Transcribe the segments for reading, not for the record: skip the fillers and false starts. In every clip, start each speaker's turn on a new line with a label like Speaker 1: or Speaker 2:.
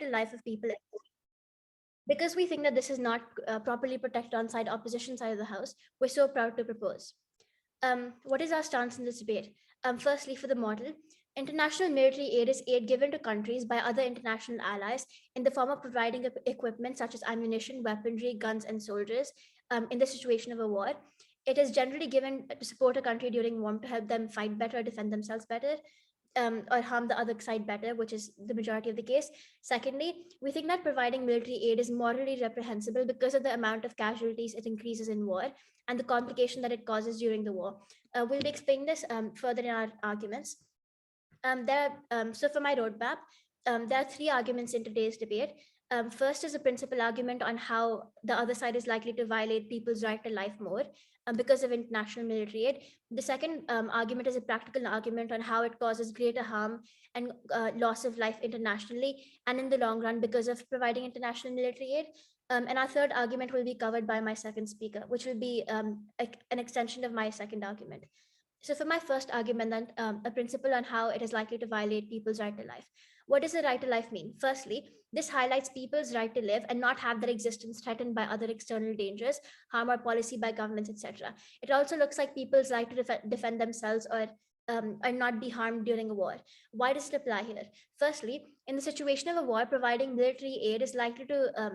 Speaker 1: to life of people. Because we think that this is not properly protected on side opposition side of the House, we're so proud to propose. What is our stance in this debate? Firstly, for the model, international military aid is aid given to countries by other international allies in the form of providing equipment such as ammunition, weaponry, guns, and soldiers in the situation of a war. It is generally given to support a country during war to help them fight better, defend themselves better, or harm the other side better, which is the majority of the case. Secondly, we think that providing military aid is morally reprehensible because of the amount of casualties it increases in war and the complication that it causes during the war. We'll be explaining this further in our arguments. So for my roadmap, there are three arguments in today's debate. First is a principal argument on how the other side is likely to violate people's right to life more because of international military aid. The second argument is a practical argument on how it causes greater harm and loss of life internationally and in the long run because of providing international military aid. And our third argument will be covered by my second speaker, which will be an extension of my second argument. So for my first argument, then a principle on how it is likely to violate people's right to life. What does the right to life mean? Firstly, this highlights people's right to live and not have their existence threatened by other external dangers, harm or policy by governments, etc. It also looks like people's right to defend themselves or not be harmed during a war. Why does it apply here? Firstly, in the situation of a war, providing military aid is likely to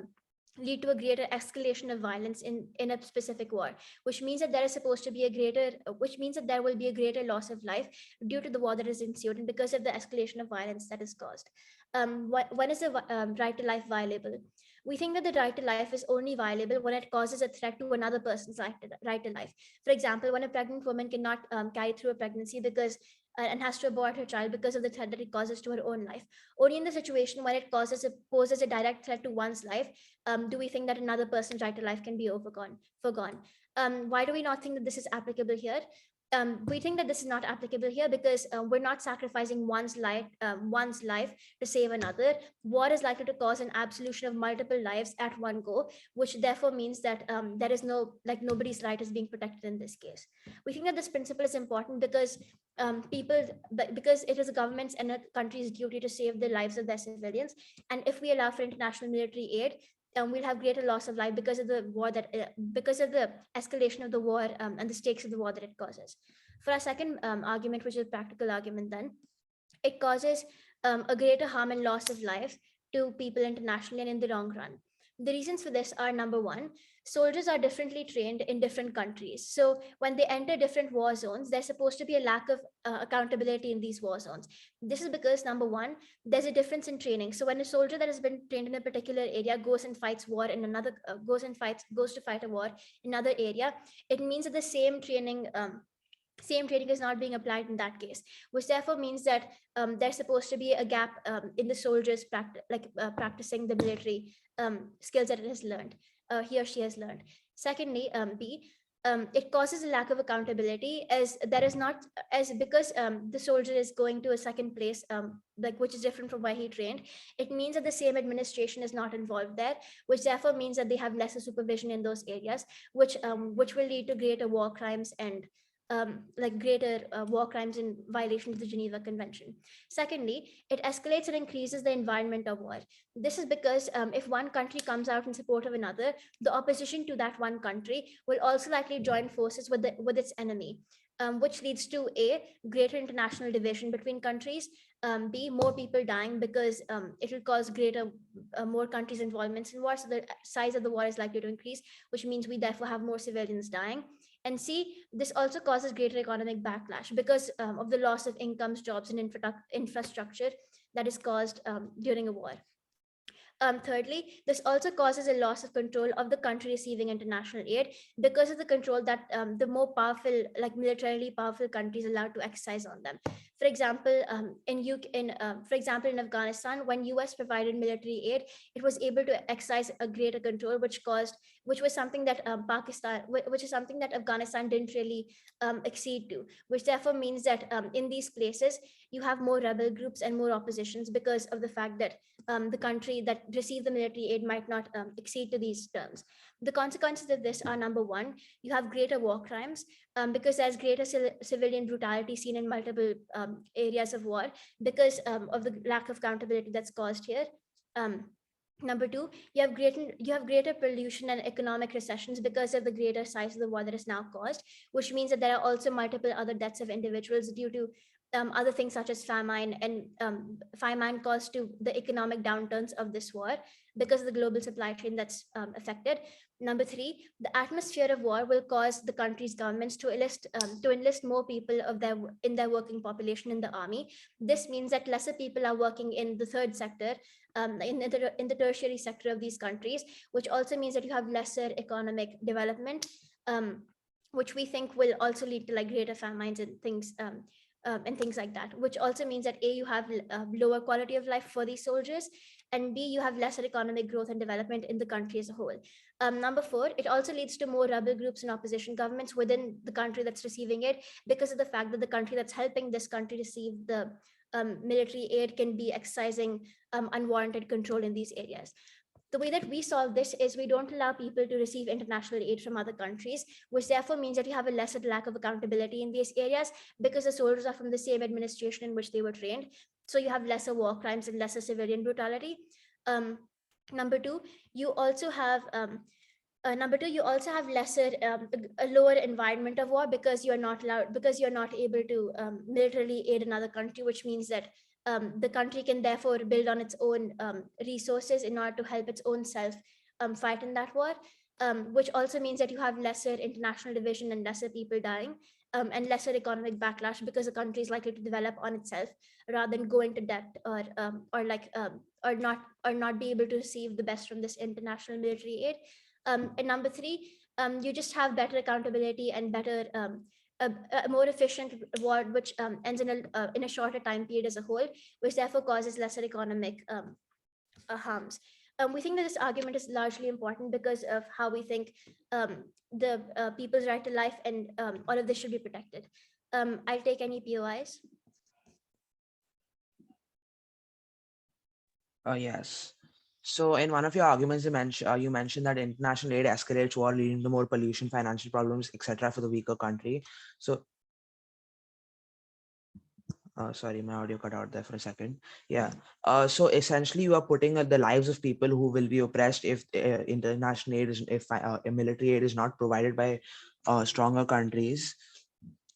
Speaker 1: lead to a greater escalation of violence in a specific war, which means that there is supposed to be which means that there will be a greater loss of life due to the war that is ensued and because of the escalation of violence that is caused. When is the right to life violable? We think that the right to life is only violable when it causes a threat to another person's right to life. For example, when a pregnant woman cannot carry through a pregnancy because and has to abort her child because of the threat that it causes to her own life. Only in the situation when it poses a direct threat to one's life do we think that another person's right to life can be forgone. Why do we not think that this is applicable here? We think that this is not applicable here because we're not sacrificing one's life to save another. War is likely to cause an absolution of multiple lives at one go, which therefore means that there is nobody's right is being protected in this case. We think that this principle is important because because it is a government's and a country's duty to save the lives of their civilians, and if we allow for international military aid, we'll have greater loss of life because of the war because of the escalation of the war and the stakes of the war that it causes. For our second argument, which is a practical argument, then it causes a greater harm and loss of life to people internationally and in the long run. The reasons for this are: number one, soldiers are differently trained in different countries. So when they enter different war zones, there's supposed to be a lack of accountability in these war zones. This is because, number one, there's a difference in training. So when a soldier that has been trained in a particular area goes and fights war in another, goes to fight a war in another area, it means that the same training is not being applied in that case, which therefore means that there's supposed to be a gap in the soldiers practicing the military skills that he or she has learned. Secondly, it causes a lack of accountability as there is not as because the soldier is going to a second place which is different from where he trained. It means that the same administration is not involved there, which therefore means that they have lesser supervision in those areas, which will lead to greater war crimes and greater war crimes in violation of the Geneva Convention. Secondly, it escalates and increases the environment of war. This is because if one country comes out in support of another, the opposition to that one country will also likely join forces with its enemy, which leads to A, greater international division between countries, B, more people dying because it will cause more countries' involvements in war, so the size of the war is likely to increase, which means we therefore have more civilians dying. And C, this also causes greater economic backlash because of the loss of incomes, jobs, and infrastructure that is caused during a war. Thirdly, this also causes a loss of control of the country receiving international aid because of the control that the more powerful, militarily powerful countries allowed to exercise on them. For example, in Afghanistan, when US provided military aid, it was able to exercise a greater control, which was something that Afghanistan didn't really accede to, which therefore means that in these places, you have more rebel groups and more oppositions because of the fact that the country that received the military aid might not accede to these terms. The consequences of this are: number one, you have greater war crimes because there's greater civilian brutality seen in multiple areas of war because of the lack of accountability that's caused here. Number two, you have greater pollution and economic recessions because of the greater size of the war that is now caused, which means that there are also multiple other deaths of individuals due to other things such as famine and famine caused to the economic downturns of this war because of the global supply chain that's affected. Number three, the atmosphere of war will cause the country's governments to enlist more people in their working population in the army. This means that lesser people are working in the third sector, in the tertiary sector of these countries, which also means that you have lesser economic development, which we think will also lead to like greater famines and things like that, which also means that A, you have lower quality of life for these soldiers, and B, you have lesser economic growth and development in the country as a whole. Number four, it also leads to more rebel groups and opposition governments within the country that's receiving it, because of the fact that the country that's helping this country receive the military aid can be exercising unwarranted control in these areas. The way that we solve this is we don't allow people to receive international aid from other countries, which therefore means that you have a lesser lack of accountability in these areas because the soldiers are from the same administration in which they were trained. So you have lesser war crimes and lesser civilian brutality. Number two, you also have lesser a lower environment of war because you're not able to militarily aid another country, which means that the country can therefore build on its own resources in order to help its own self fight in that war, which also means that you have lesser international division and lesser people dying, and lesser economic backlash because the country is likely to develop on itself rather than go into debt or not be able to receive the best from this international military aid. And number three, you just have better accountability and better a more efficient reward, which ends in a shorter time period as a whole, which therefore causes lesser economic harms. We think that this argument is largely important because of how we think the people's right to life and all of this should be protected. I'll take any POIs.
Speaker 2: Yes. So in one of your arguments, you mentioned that international aid escalates war, leading to more pollution, financial problems, etc. for the weaker country. So, sorry, my audio cut out there for a second. Yeah. So essentially, you are putting the lives of people who will be oppressed if international aid if military aid is not provided by stronger countries.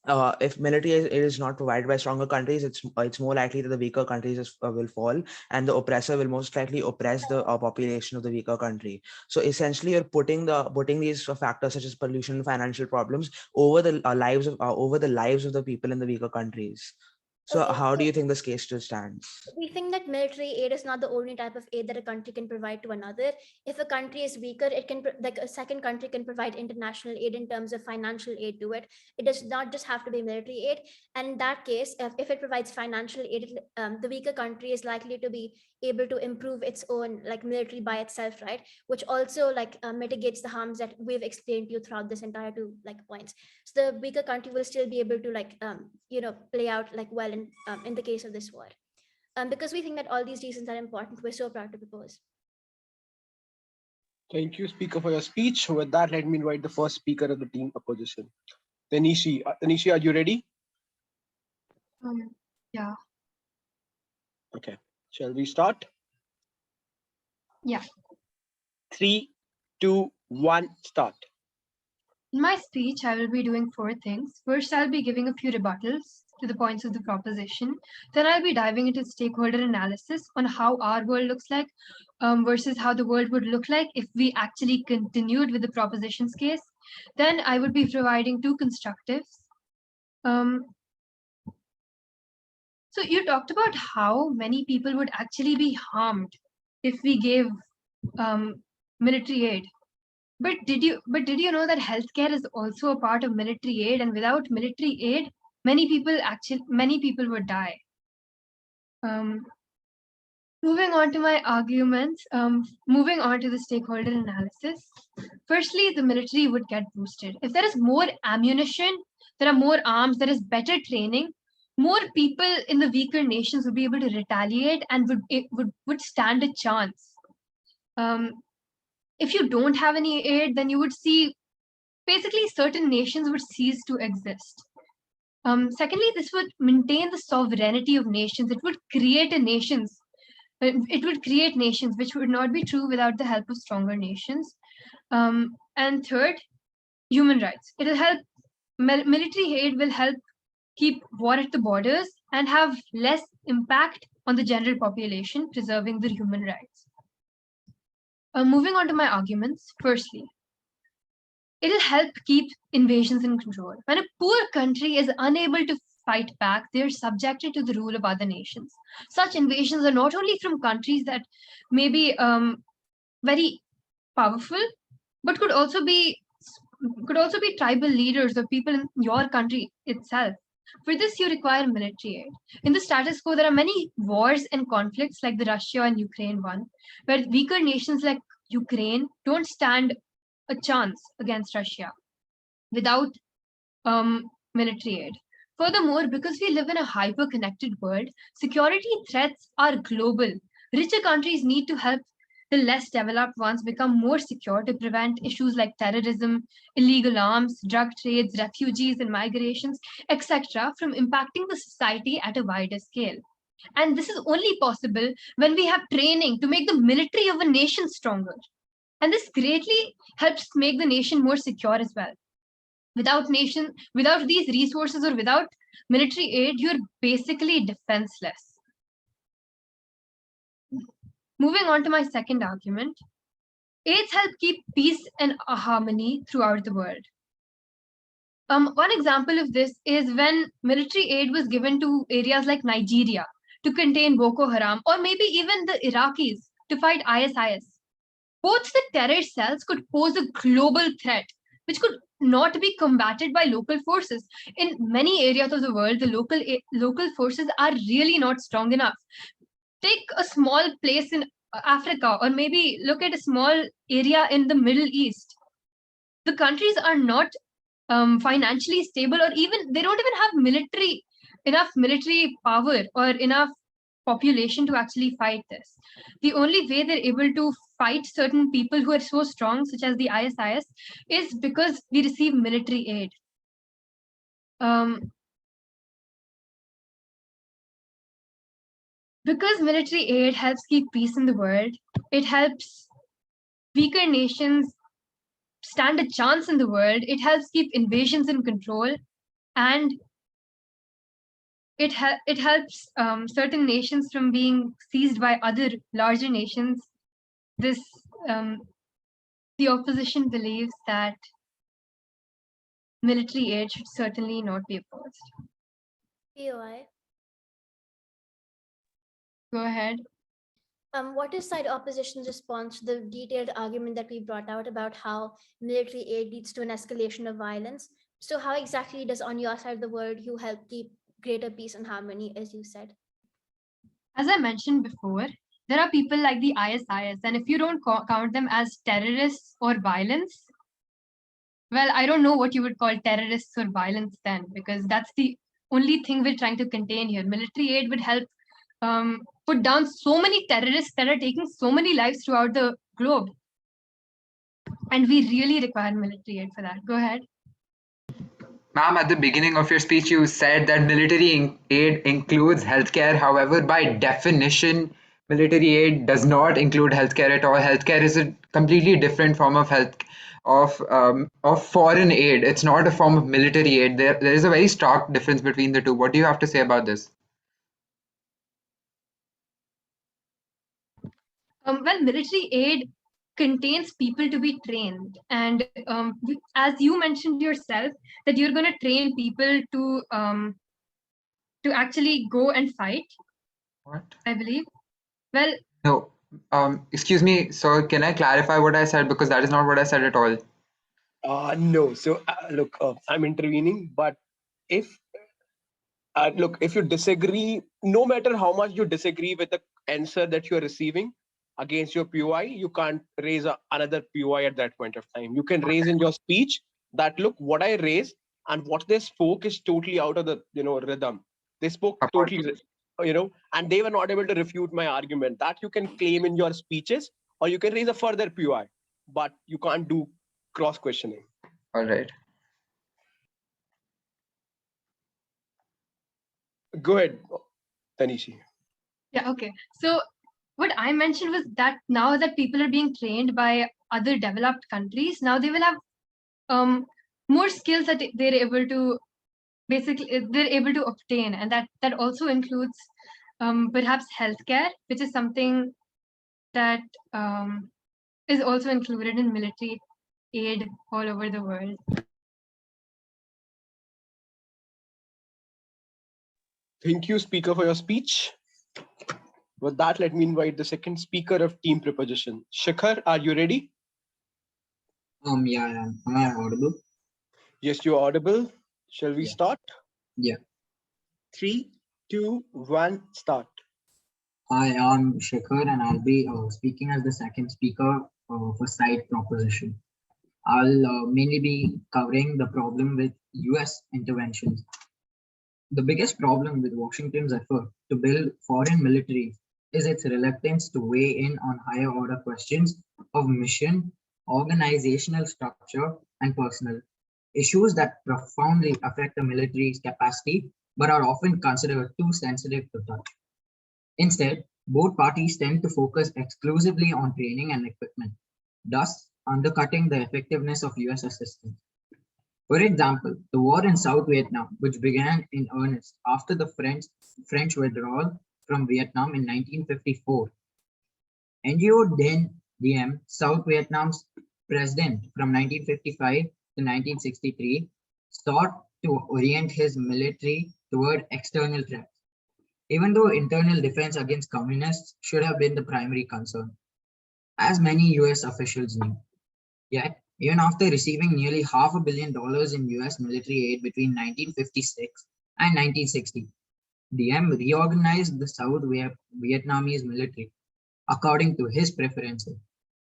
Speaker 2: If military aid is not provided by stronger countries, it's more likely that the weaker countries will fall, and the oppressor will most likely oppress the population of the weaker country. So essentially, you're putting these factors such as pollution and financial problems over the lives of the people in the weaker countries. So
Speaker 1: Okay,
Speaker 2: how do you think this case still stands?
Speaker 1: we think that military aid is not the only type of aid that a country can provide to another. If a country is weaker, it can like a second country can provide international aid in terms of financial aid to it. It does not just have to be military aid. And in that case, if it provides financial aid, the weaker country is likely to be able to improve its own like military by itself, right? Which also like mitigates the harms that we've explained to you throughout this entire two like points. So the weaker country will still be able to like play out like well in the case of this war. Because we think that all these reasons are important, we're so proud to propose.
Speaker 3: Thank you, Speaker, for your speech. With that, let me invite the first speaker of the team opposition. Tanishi, are you ready?
Speaker 4: Yeah.
Speaker 3: Okay. Shall we start?
Speaker 4: Yeah.
Speaker 3: 3, 2, 1, start.
Speaker 4: In my speech, I will be doing 4 things. First, I'll be giving a few rebuttals to the points of the proposition. Then I'll be diving into stakeholder analysis on how our world looks like versus how the world would look like if we actually continued with the proposition's case. Then I would be providing 2 constructives. So you talked about how many people would actually be harmed if we gave military aid. But did you know that healthcare is also a part of military aid, and without military aid, many people would die. Moving on to my arguments, moving on to the stakeholder analysis. Firstly, the military would get boosted. If there is more ammunition, there are more arms, there is better training, more people in the weaker nations would be able to retaliate and would stand a chance. If you don't have any aid, then you would see basically certain nations would cease to exist. Secondly, this would maintain the sovereignty of nations. It would create a nations it would create nations, which would not be true without the help of stronger nations. And third, human rights. It will help, military aid will help keep war at the borders and have less impact on the general population, preserving their human rights. Moving on to my arguments. Firstly, it'll help keep invasions in control. When a poor country is unable to fight back, they're subjected to the rule of other nations. Such invasions are not only from countries that may be very powerful, but could also be tribal leaders or people in your country itself. For this, you require military aid. In the status quo, there are many wars and conflicts like the Russia and Ukraine one, where weaker nations like Ukraine don't stand a chance against Russia without military aid. Furthermore, because we live in a hyper-connected world, security threats are global. Richer countries need to help the less developed ones become more secure to prevent issues like terrorism, illegal arms, drug trades, refugees and migrations, etc., from impacting the society at a wider scale. And this is only possible when we have training to make the military of a nation stronger. And this greatly helps make the nation more secure as well. Without these resources or without military aid, you're basically defenseless. Moving on to my second argument, aids help keep peace and harmony throughout the world. One example of this is when military aid was given to areas like Nigeria to contain Boko Haram, or maybe even the Iraqis to fight ISIS. Both the terror cells could pose a global threat, which could not be combated by local forces. In many areas of the world, the local forces are really not strong enough. Take a small place in Africa, or maybe look at a small area in the Middle East. The countries are not financially stable, or even they don't even have enough military power or enough population to actually fight this. The only way they're able to fight certain people who are so strong, such as the ISIS, is because we receive military aid. Because military aid helps keep peace in the world, it helps weaker nations stand a chance in the world, it helps keep invasions in control, and it helps certain nations from being seized by other larger nations. The opposition believes that military aid should certainly not be opposed.
Speaker 1: POI.
Speaker 4: Go ahead.
Speaker 1: What is side opposition's response to the detailed argument that we brought out about how military aid leads to an escalation of violence? So how exactly does on your side of the world you help keep greater peace and harmony, as you said?
Speaker 4: As I mentioned before, there are people like the ISIS, and if you don't count them as terrorists or violence, well, I don't know what you would call terrorists or violence then, because that's the only thing we're trying to contain here. Military aid would help put down so many terrorists that are taking so many lives throughout the globe. And we really require military aid for that. Go ahead.
Speaker 5: Ma'am, at the beginning of your speech, you said that military aid includes healthcare. However, by definition, military aid does not include healthcare at all. Healthcare is a completely different form of of foreign aid. It's not a form of military aid. There is a very stark difference between the two. What do you have to say about this?
Speaker 4: Well, military aid contains people to be trained, and as you mentioned yourself, that you're going to train people to actually go and fight.
Speaker 5: What?
Speaker 4: I believe. Well,
Speaker 5: No. Excuse me, sir. Can I clarify what I said, because that is not what I said at all.
Speaker 3: No. So look, I'm intervening, but if look, if you disagree, no matter how much you disagree with the answer that you're receiving against your POI, you can't raise another POI at that point of time. You can raise in your speech that, look, what I raised and what they spoke is totally out of the rhythm. They spoke totally, and they were not able to refute my argument. That you can claim in your speeches, or you can raise a further POI, but you can't do cross questioning.
Speaker 5: All right.
Speaker 3: Go ahead, Tanishi.
Speaker 4: yeah, okay. So what I mentioned was that now that people are being trained by other developed countries, now they will have more skills that they're able to obtain, and that also includes perhaps healthcare, which is something that is also included in military aid all over the world.
Speaker 3: Thank you, speaker, for your speech. With that, let me invite the second speaker of team preposition. Shikhar, are you ready?
Speaker 6: Yeah, I am. Am I audible?
Speaker 3: Yes, you're audible. Shall we
Speaker 6: Yeah.
Speaker 3: start?
Speaker 6: Yeah.
Speaker 3: 3, 2, 1, start.
Speaker 6: Hi, I'm Shekhar, and I'll be speaking as the second speaker for side proposition. I'll mainly be covering the problem with US interventions. The biggest problem with Washington's effort to build foreign militaries is its reluctance to weigh in on higher order questions of mission, organizational structure, and personnel, issues that profoundly affect the military's capacity but are often considered too sensitive to touch. Instead, both parties tend to focus exclusively on training and equipment, thus undercutting the effectiveness of US assistance. For example, the war in South Vietnam, which began in earnest after the French withdrawal from Vietnam in 1954, NGO Dien Diem, South Vietnam's president from 1955 to 1963, sought to orient his military toward external threats, even though internal defense against communists should have been the primary concern, as many US officials knew. Yet, even after receiving nearly $500 million in US military aid between 1956 and 1960, Diem reorganized the South Vietnamese military according to his preferences,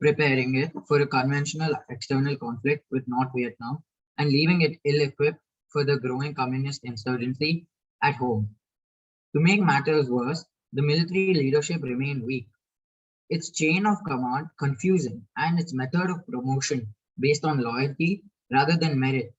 Speaker 6: preparing it for a conventional external conflict with North Vietnam and leaving it ill-equipped for the growing communist insurgency at home. To make matters worse, the military leadership remained weak, its chain of command confusing, and its method of promotion based on loyalty rather than merit.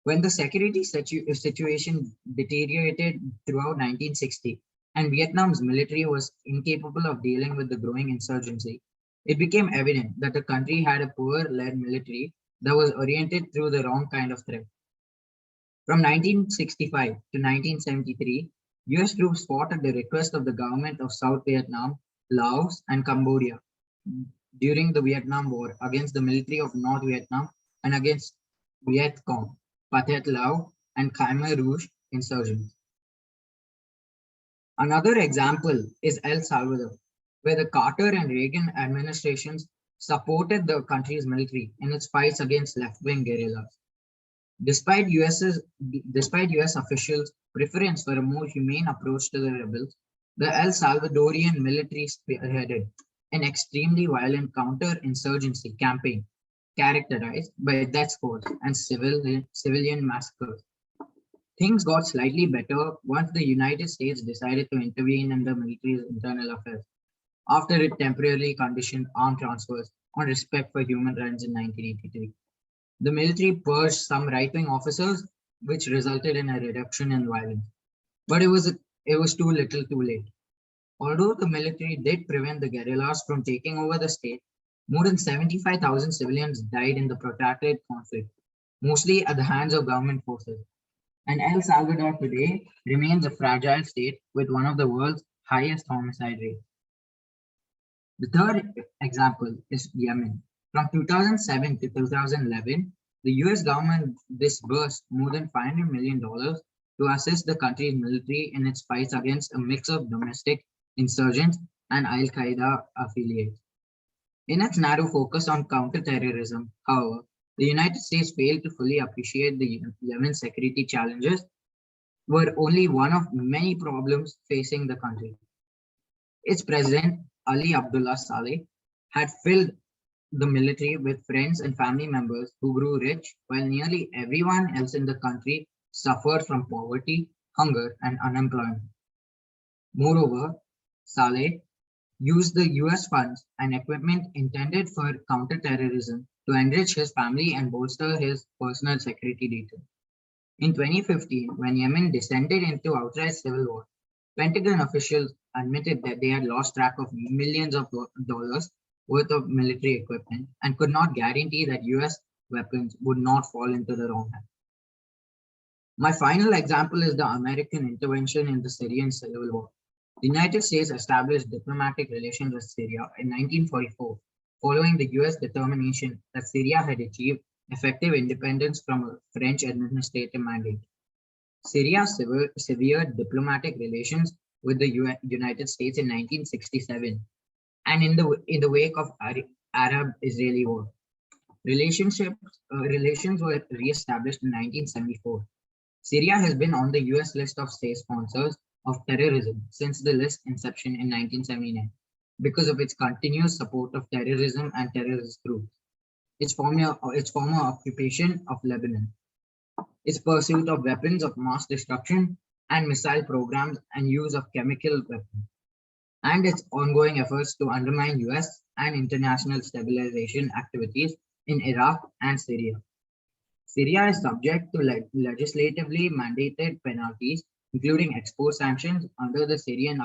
Speaker 6: When the security situation deteriorated throughout 1960 and Vietnam's military was incapable of dealing with the growing insurgency, it became evident that the country had a poor-led military that was oriented through the wrong kind of threat. From 1965 to 1973, US troops fought at the request of the government of South Vietnam, Laos, and Cambodia during the Vietnam War against the military of North Vietnam and against Viet Cong, Pathet Lao, and Khmer Rouge insurgents. Another example is El Salvador, where the Carter and Reagan administrations supported the country's military in its fights against left-wing guerrillas. Despite US officials' preference for a more humane approach to the rebels, the El Salvadorian military spearheaded an extremely violent counter-insurgency campaign characterized by death squads and civilian massacres. Things got slightly better once the United States decided to intervene in the military's internal affairs, after it temporarily conditioned armed transfers on respect for human rights in 1983. The military purged some right-wing officers, which resulted in a reduction in violence. But it was too little too late. Although the military did prevent the guerrillas from taking over the state, more than 75,000 civilians died in the protracted conflict, mostly at the hands of government forces. And El Salvador today remains a fragile state with one of the world's highest homicide rates. The third example is Yemen. From 2007 to 2011, the US government disbursed more than $500 million to assist the country's military in its fights against a mix of domestic insurgents and Al-Qaeda affiliates. In its narrow focus on counterterrorism, however, the United States failed to fully appreciate the Yemen security challenges were only one of many problems facing the country. Its president, Ali Abdullah Saleh, had filled the military with friends and family members who grew rich, while nearly everyone else in the country suffered from poverty, hunger, and unemployment. Moreover, Saleh used the US funds and equipment intended for counterterrorism to enrich his family and bolster his personal security detail. In 2015, when Yemen descended into outright civil war, Pentagon officials admitted that they had lost track of millions of dollars worth of military equipment and could not guarantee that US weapons would not fall into the wrong hands. My final example is the American intervention in the Syrian civil war. The United States established diplomatic relations with Syria in 1944, following the US determination that Syria had achieved effective independence from a French administrative mandate. Syria severed diplomatic relations with the United States in 1967 and in the wake of Arab-Israeli war. Relations were re-established in 1974. Syria has been on the US list of state sponsors of terrorism since the list inception in 1979 because of its continuous support of terrorism and terrorist groups, its former occupation of Lebanon, its pursuit of weapons of mass destruction and missile programs and use of chemical weapons, and its ongoing efforts to undermine US and international stabilization activities in Iraq and Syria. Syria is subject to legislatively mandated penalties, including export sanctions under the Syrian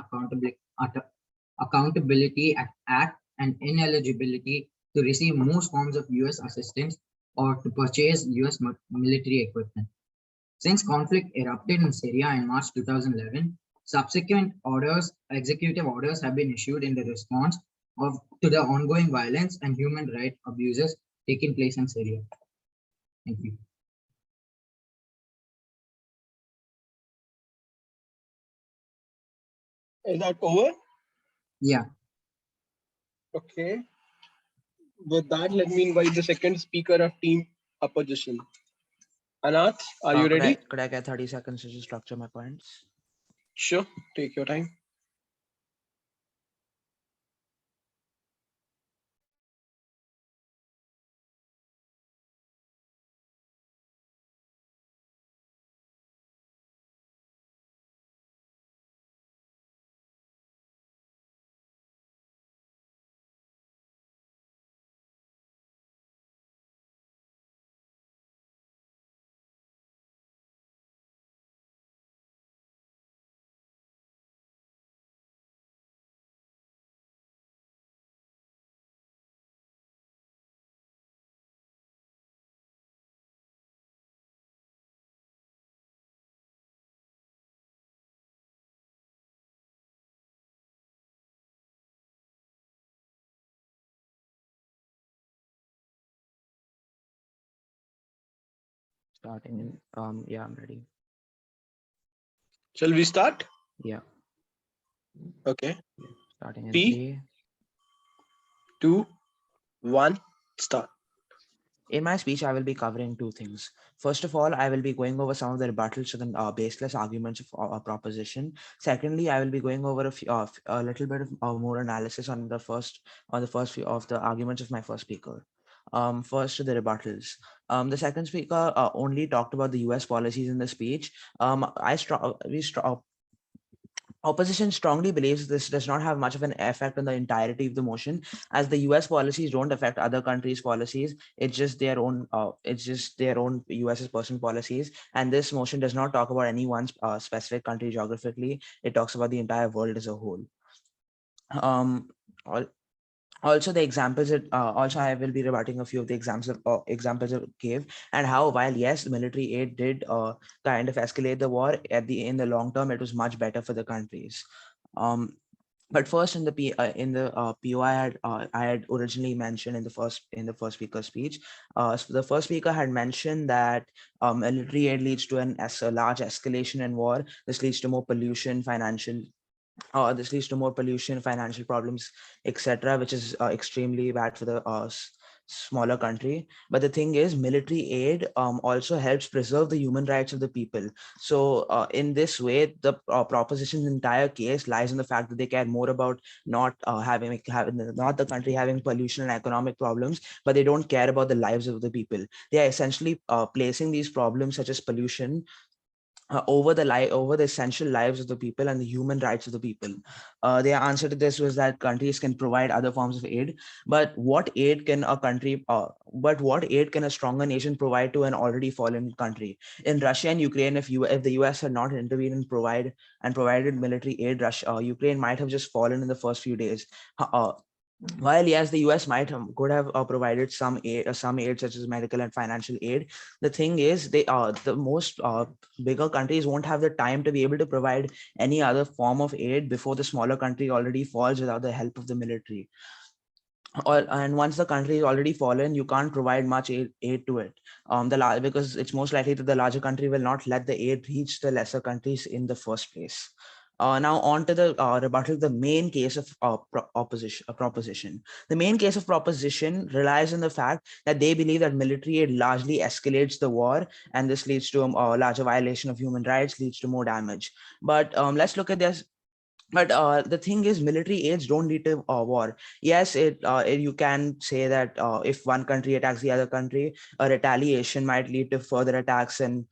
Speaker 6: Accountability Act and ineligibility to receive most forms of US assistance or to purchase US military equipment. Since conflict erupted in Syria in March 2011, subsequent executive orders have been issued in the response to the ongoing violence and human rights abuses taking place in Syria. Thank you.
Speaker 3: Is that over?
Speaker 6: Yeah.
Speaker 3: Okay. With that, let me invite the second speaker of team opposition. Anath, are you ready?
Speaker 2: Could I get 30 seconds to just structure my points?
Speaker 3: Sure, take your time.
Speaker 2: Starting in, yeah, I'm ready.
Speaker 3: Shall we start?
Speaker 2: Yeah.
Speaker 3: Okay.
Speaker 2: Starting in
Speaker 3: 3, 2, 1, start.
Speaker 2: In my speech, I will be covering two things. First of all, I will be going over some of the rebuttals to the baseless arguments of a proposition. Secondly, I will be going over a little bit of more analysis on the first few of the arguments of my first speaker. First to the rebuttals. The second speaker only talked about the US policies in the speech. Opposition strongly believes this does not have much of an effect on the entirety of the motion, as the US policies don't affect other countries' policies. It's just their own. US's personal policies, and this motion does not talk about any one specific country geographically. It talks about the entire world as a whole. Also, the examples also I will be rebutting a few of the examples it gave, and how, while yes, military aid did kind of escalate the war, in the long term it was much better for the countries. But first, in the PO I had originally mentioned in the first speaker's speech, so the first speaker had mentioned that military aid leads to a large escalation in war. This leads to more pollution, financial problems, etc., which is extremely bad for the smaller country. But the thing is, military aid also helps preserve the human rights of the people. So in this way, the proposition's entire case lies in the fact that they care more about not the country having pollution and economic problems, but they don't care about the lives of the people. They are essentially placing these problems such as pollution over the essential lives of the people and the human rights of the people. Their answer to this was that countries can provide other forms of aid, but what aid can a stronger nation provide to an already fallen country? In Russia and Ukraine, if the US had not intervened and provided military aid, Ukraine might have just fallen in the first few days. While yes, the US could have provided some aid such as medical and financial aid, the thing is the most bigger countries won't have the time to be able to provide any other form of aid before the smaller country already falls without the help of the military. And once the country is already fallen, you can't provide much aid to it. Because it's most likely that the larger country will not let the aid reach the lesser countries in the first place. Now on to the rebuttal, the main case of proposition. The main case of proposition relies on the fact that they believe that military aid largely escalates the war, and this leads to a larger violation of human rights, leads to more damage. But let's look at this. But the thing is, military aids don't lead to war. Yes, you can say that if one country attacks the other country, a retaliation might lead to further attacks, and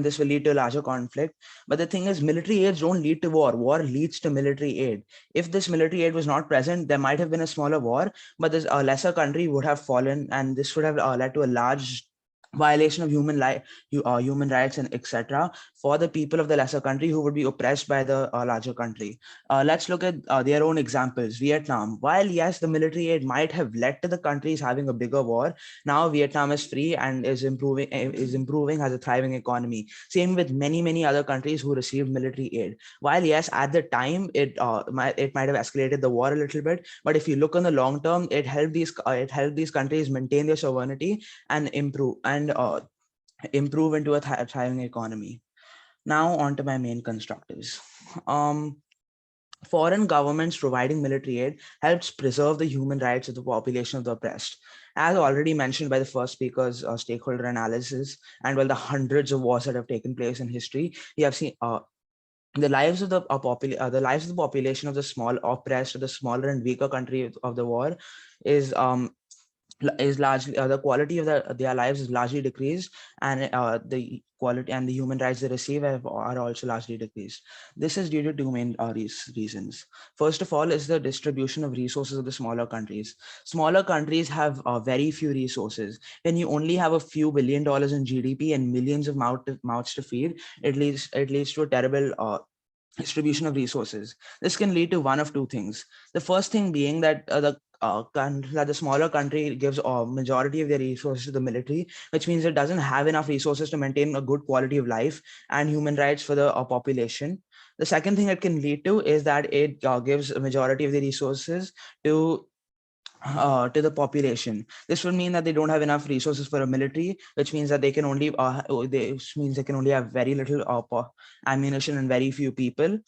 Speaker 2: this will lead to a larger conflict. But the thing is, military aids don't lead to war. War leads to military aid. If this military aid was not present, there might have been a smaller war, but this lesser country would have fallen, and this would have led to a large violation of human rights and etc. for the people of the lesser country who would be oppressed by the larger country. Let's look at their own examples. Vietnam. While yes, the military aid might have led to the countries having a bigger war, now Vietnam is free and is improving, has a thriving economy. Same with many other countries who received military aid. While yes, at the time it might have escalated the war a little bit, but if you look on the long term, it helped these countries maintain their sovereignty and improve into a thriving economy. Now on to my main constructives. Foreign governments providing military aid helps preserve the human rights of the population of the oppressed. As already mentioned by the first speaker's stakeholder analysis, and the hundreds of wars that have taken place in history, we have seen the lives of the population of the small oppressed, or the smaller and weaker country of the war is largely the quality of their lives is largely decreased, and the quality and the human rights they receive are also largely decreased. This is due to two main reasons. First of all is the distribution of resources of the smaller countries. Smaller countries have very few resources. When you only have a few $1 billion in GDP and millions of mouths to feed, it leads to a terrible distribution of resources. This can lead to one of two things. The first thing being that the smaller country gives a majority of their resources to the military, which means it doesn't have enough resources to maintain a good quality of life and human rights for the population. The second thing it can lead to is that it gives a majority of the resources to the population. This will mean that they don't have enough resources for a military, which means that they can only have very little ammunition and very few people,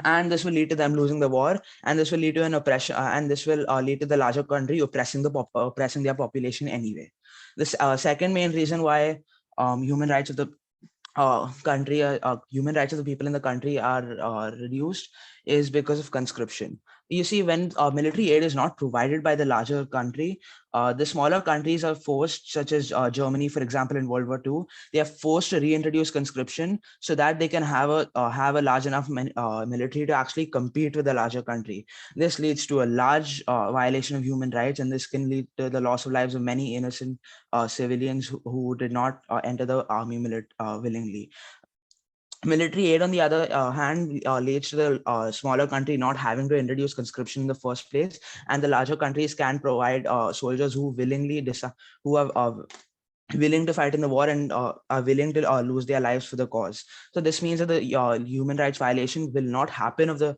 Speaker 2: and this will lead to them losing the war, and this will lead to an oppression, and this will lead to the larger country oppressing their population anyway. This second main reason why human rights of the human rights of the people in the country are reduced is because of conscription. You see, when military aid is not provided by the larger country, the smaller countries are forced, such as Germany, for example, in World War II, they are forced to reintroduce conscription so that they can have a large enough military to actually compete with the larger country. This leads to a large violation of human rights, and this can lead to the loss of lives of many innocent civilians who did not enter the army willingly. Military aid, on the other hand, leads to the smaller country not having to introduce conscription in the first place, and the larger countries can provide soldiers who are willing to fight in the war and are willing to lose their lives for the cause. So this means that the human rights violation will not happen of the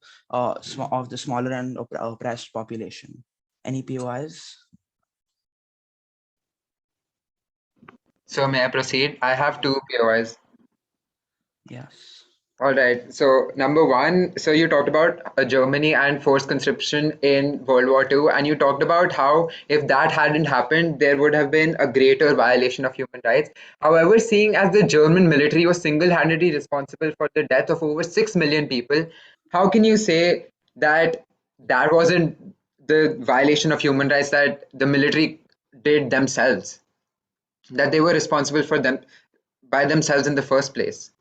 Speaker 2: smaller and oppressed population. Any POIs?
Speaker 5: So may I proceed? I have two POIs.
Speaker 2: Yes.
Speaker 5: All right. So number one, so you talked about Germany and forced conscription in World War II, and you talked about how if that hadn't happened, there would have been a greater violation of human rights. However, seeing as the German military was single-handedly responsible for the death of over 6 million people, how can you say that that wasn't the violation of human rights that the military did themselves? That they were responsible for them by themselves in the first place?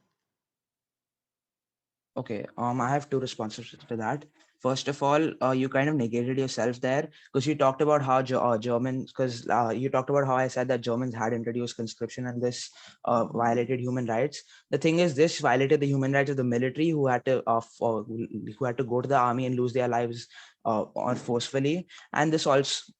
Speaker 2: Okay, I have two responses to that. First of all, you kind of negated yourself there because you talked about how Germans, because you talked about how I said that Germans had introduced conscription and this violated human rights. The thing is, this violated the human rights of the military who had to go to the army and lose their lives or forcefully, and this also.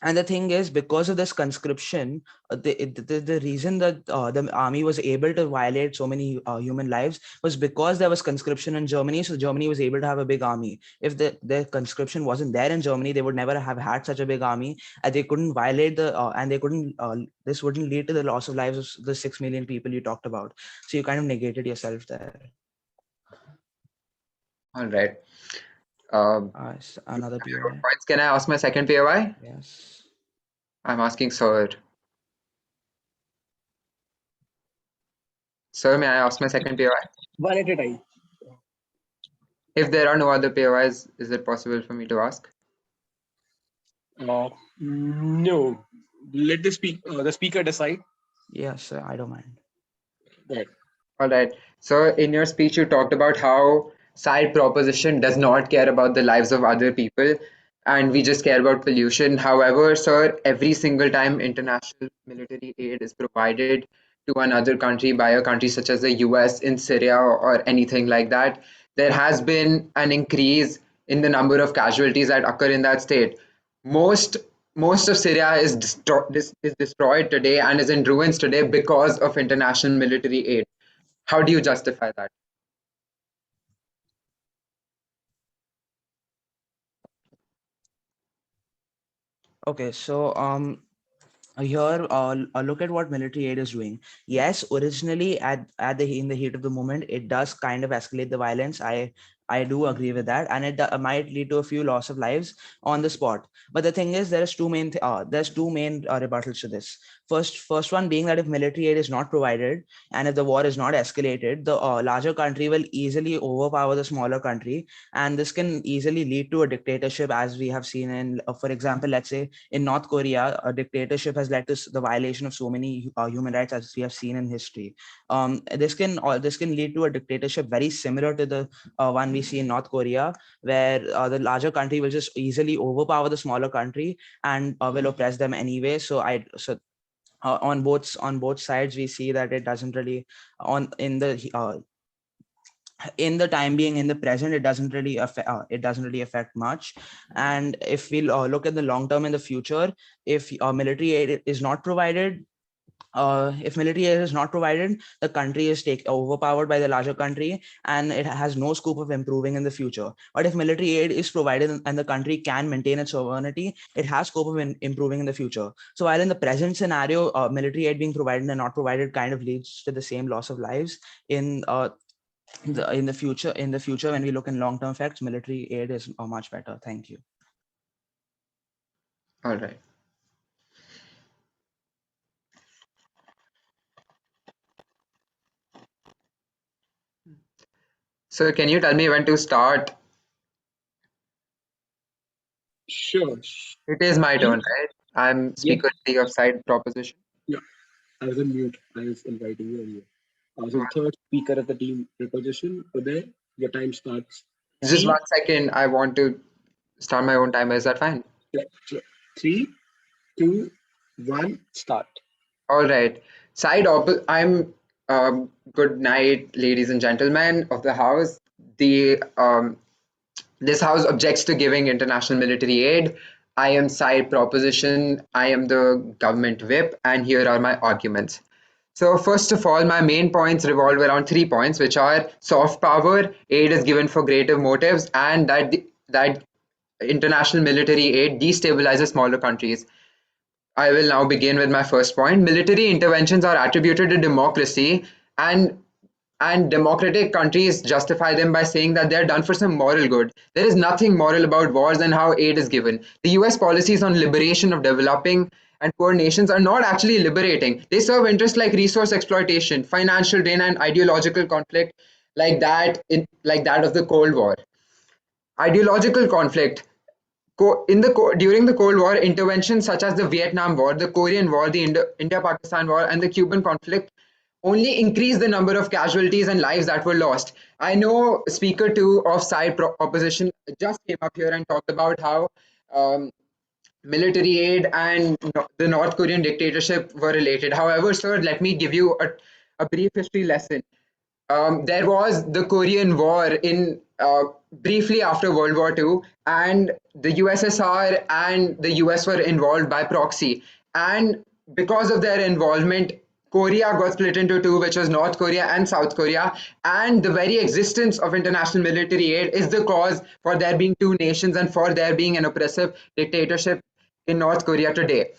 Speaker 2: And the thing is, because of this conscription, the reason that the army was able to violate so many human lives was because there was conscription in Germany. So Germany was able to have a big army. If the conscription wasn't there in Germany, they would never have had such a big army, and they couldn't violate and they couldn't. This wouldn't lead to the loss of lives of the 6 million people you talked about. So you kind of negated yourself there.
Speaker 5: All right.
Speaker 2: Another POI.
Speaker 5: Points. Can I ask my second POI?
Speaker 2: Yes.
Speaker 5: I'm asking Sir. Sir, may I ask my second POI?
Speaker 3: One at a time.
Speaker 5: If there are no other POIs, is it possible for me to ask?
Speaker 3: No. Let the speaker decide.
Speaker 2: Yes, I don't mind.
Speaker 3: Right.
Speaker 5: All right. So in your speech, you talked about how side proposition does not care about the lives of other people, and we just care about pollution. However, sir, every single time international military aid is provided to another country by a country such as the US in Syria or anything like that, there has been an increase in the number of casualties that occur in that state. Most most of Syria is destroyed today and is in ruins today because of international military aid. How do you justify that?
Speaker 2: Okay, so here look at what military aid is doing. Yes, originally in the heat of the moment, it does kind of escalate the violence. I do agree with that, and it might lead to a few loss of lives on the spot. But the thing is, there's two main rebuttals to this. First one being that if military aid is not provided and if the war is not escalated, the larger country will easily overpower the smaller country, and this can easily lead to a dictatorship, as we have seen in, for example, let's say in North Korea, a dictatorship has led to the violation of so many human rights, as we have seen in history. This can lead to a dictatorship very similar to the one we see in North Korea, where the larger country will just easily overpower the smaller country and will oppress them anyway. On both sides, we see that it doesn't really in the time being, in the present, it doesn't really affect much. And if we look at the long term in the future, if military aid is not provided, the country is overpowered by the larger country, and it has no scope of improving in the future. But if military aid is provided and the country can maintain its sovereignty, it has scope of improving in the future. So while in the present scenario, military aid being provided and not provided kind of leads to the same loss of lives, in the future, when we look in long-term effects, military aid is much better. Thank you.
Speaker 5: All right. So can you tell me when to start?
Speaker 3: Sure.
Speaker 5: It is my turn, right? I'm speaker 3 of side proposition.
Speaker 3: Yeah. I was on mute. I was inviting you earlier. So the third speaker of the team proposition. Uday, your time starts.
Speaker 5: Just 1 second. I want to start my own timer. Is that fine?
Speaker 3: Yeah, sure. 3, 2, 1, start.
Speaker 5: All right. I'm good night, ladies and gentlemen of the house. This house objects to giving international military aid. I am side proposition. I am the government whip, and here are my arguments. So first of all, my main points revolve around 3 points, which are soft power, aid is given for greater motives, and that international military aid destabilizes smaller countries. I will now begin with my first point. Military interventions are attributed to democracy, and democratic countries justify them by saying that they're done for some moral good. There is nothing moral about wars and how aid is given. The US policies on liberation of developing and poor nations are not actually liberating. They serve interests like resource exploitation, financial drain, and ideological conflict like that of the Cold War. Ideological conflict. During the Cold War, interventions such as the Vietnam War, the Korean War, the India-Pakistan War, and the Cuban conflict only increase the number of casualties and lives that were lost. I know speaker 2 of side opposition just came up here and talked about how military aid and the North Korean dictatorship were related. However, sir, let me give you a brief history lesson. There was the Korean War in briefly after World War II, and the USSR and the US were involved by proxy. And because of their involvement, Korea got split into two, which was North Korea and South Korea. And the very existence of international military aid is the cause for there being two nations and for there being an oppressive dictatorship in North Korea today.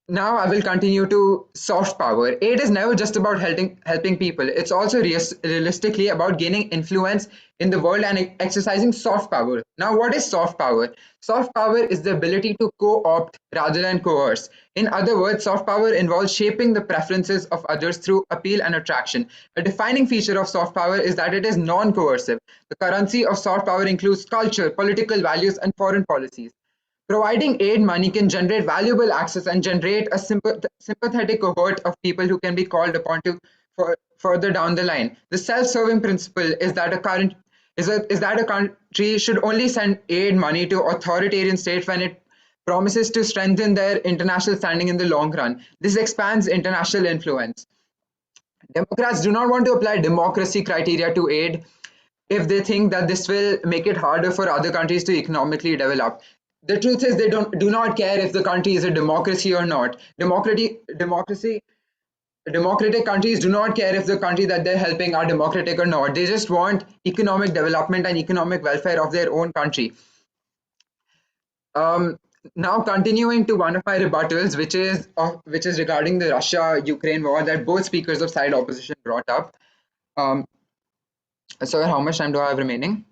Speaker 5: Now I will continue to soft power. Aid is never just about helping people. It's also realistically about gaining influence in the world and exercising soft power. Now, what is soft power? Soft power is the ability to co-opt rather than coerce. In other words, soft power involves shaping the preferences of others through appeal and attraction. A defining feature of soft power is that it is non-coercive. The currency of soft power includes culture, political values, and foreign policies. Providing aid money can generate valuable access and generate a sympathetic cohort of people who can be called upon to further down the line. The self-serving principle is that a country should only send aid money to authoritarian states when it promises to strengthen their international standing in the long run. This expands international influence. Democrats do not want to apply democracy criteria to aid if they think that this will make it harder for other countries to economically develop. The truth is they do not care if the country is a democracy or not. Democratic countries do not care if the country that they're helping are democratic or not. They just want economic development and economic welfare of their own country. Now continuing to one of my rebuttals, which is regarding the Russia-Ukraine war that both speakers of side opposition brought up. So how much time do I have remaining?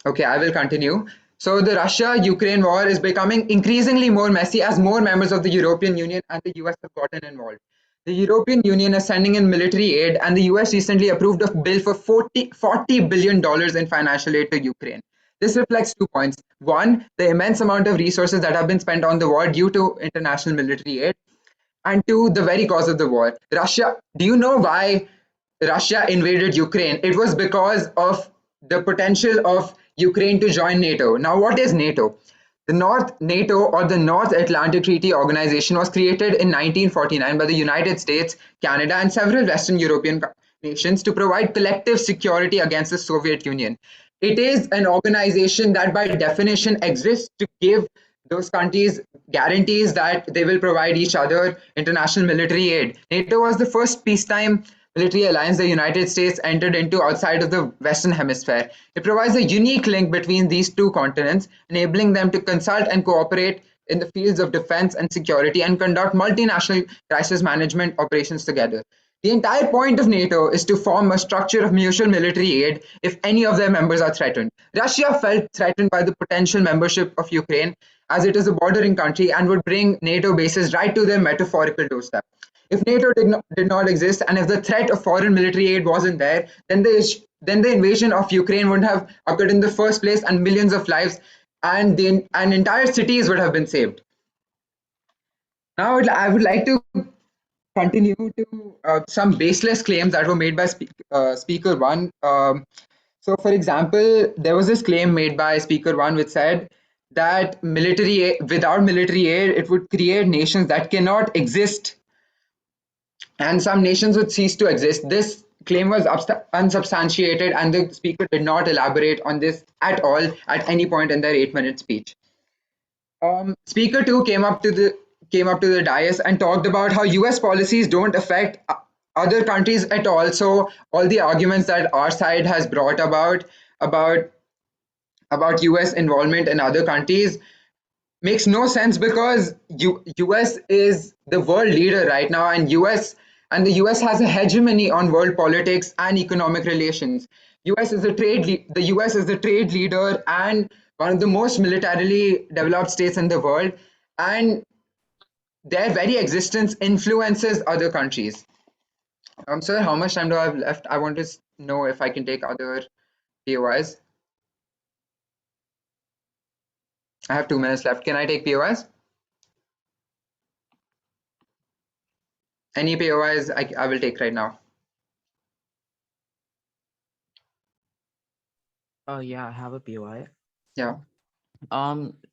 Speaker 5: Okay, I will continue. So the Russia-Ukraine war is becoming increasingly more messy as more members of the European Union and the US have gotten involved. The European Union is sending in military aid, and the US recently approved a bill for $40 billion in financial aid to Ukraine. This reflects 2 points. One, the immense amount of resources that have been spent on the war due to international military aid. And two, the very cause of the war. Do you know why Russia invaded Ukraine? It was because of the potential of Ukraine to join NATO. Now, what is NATO? The NATO, or the North Atlantic Treaty Organization, was created in 1949 by the United States, Canada, and several Western European nations to provide collective security against the Soviet Union. It is an organization that by definition exists to give those countries guarantees that they will provide each other international military aid. NATO was the first peacetime military alliance the United States entered into outside of the Western Hemisphere. It provides a unique link between these two continents, enabling them to consult and cooperate in the fields of defense and security and conduct multinational crisis management operations together. The entire point of NATO is to form a structure of mutual military aid if any of their members are threatened. Russia felt threatened by the potential membership of Ukraine, as it is a bordering country and would bring NATO bases right to their metaphorical doorstep. If NATO did not exist, and if the threat of foreign military aid wasn't there, then the invasion of Ukraine wouldn't have occurred in the first place, and millions of lives and entire cities would have been saved. Now I would like to continue to some baseless claims that were made by Speaker 1. So, for example, there was this claim made by Speaker 1 which said that without military aid, it would create nations that cannot exist, and some nations would cease to exist. This claim was unsubstantiated, and the speaker did not elaborate on this at all at any point in their 8-minute speech. Speaker 2 came up to the dais and talked about how US policies don't affect other countries at all. So all the arguments that our side has brought about US involvement in other countries makes no sense, because US is the world leader right now, and the US has a hegemony on world politics and economic relations. The US is the trade leader and one of the most militarily developed states in the world, and their very existence influences other countries. Sir, how much time do I have left? I want to know if I can take other POIs. I have 2 minutes left. Can I take POIs? Any POIs I will take right now.
Speaker 2: Yeah, I have a POI.
Speaker 5: Yeah.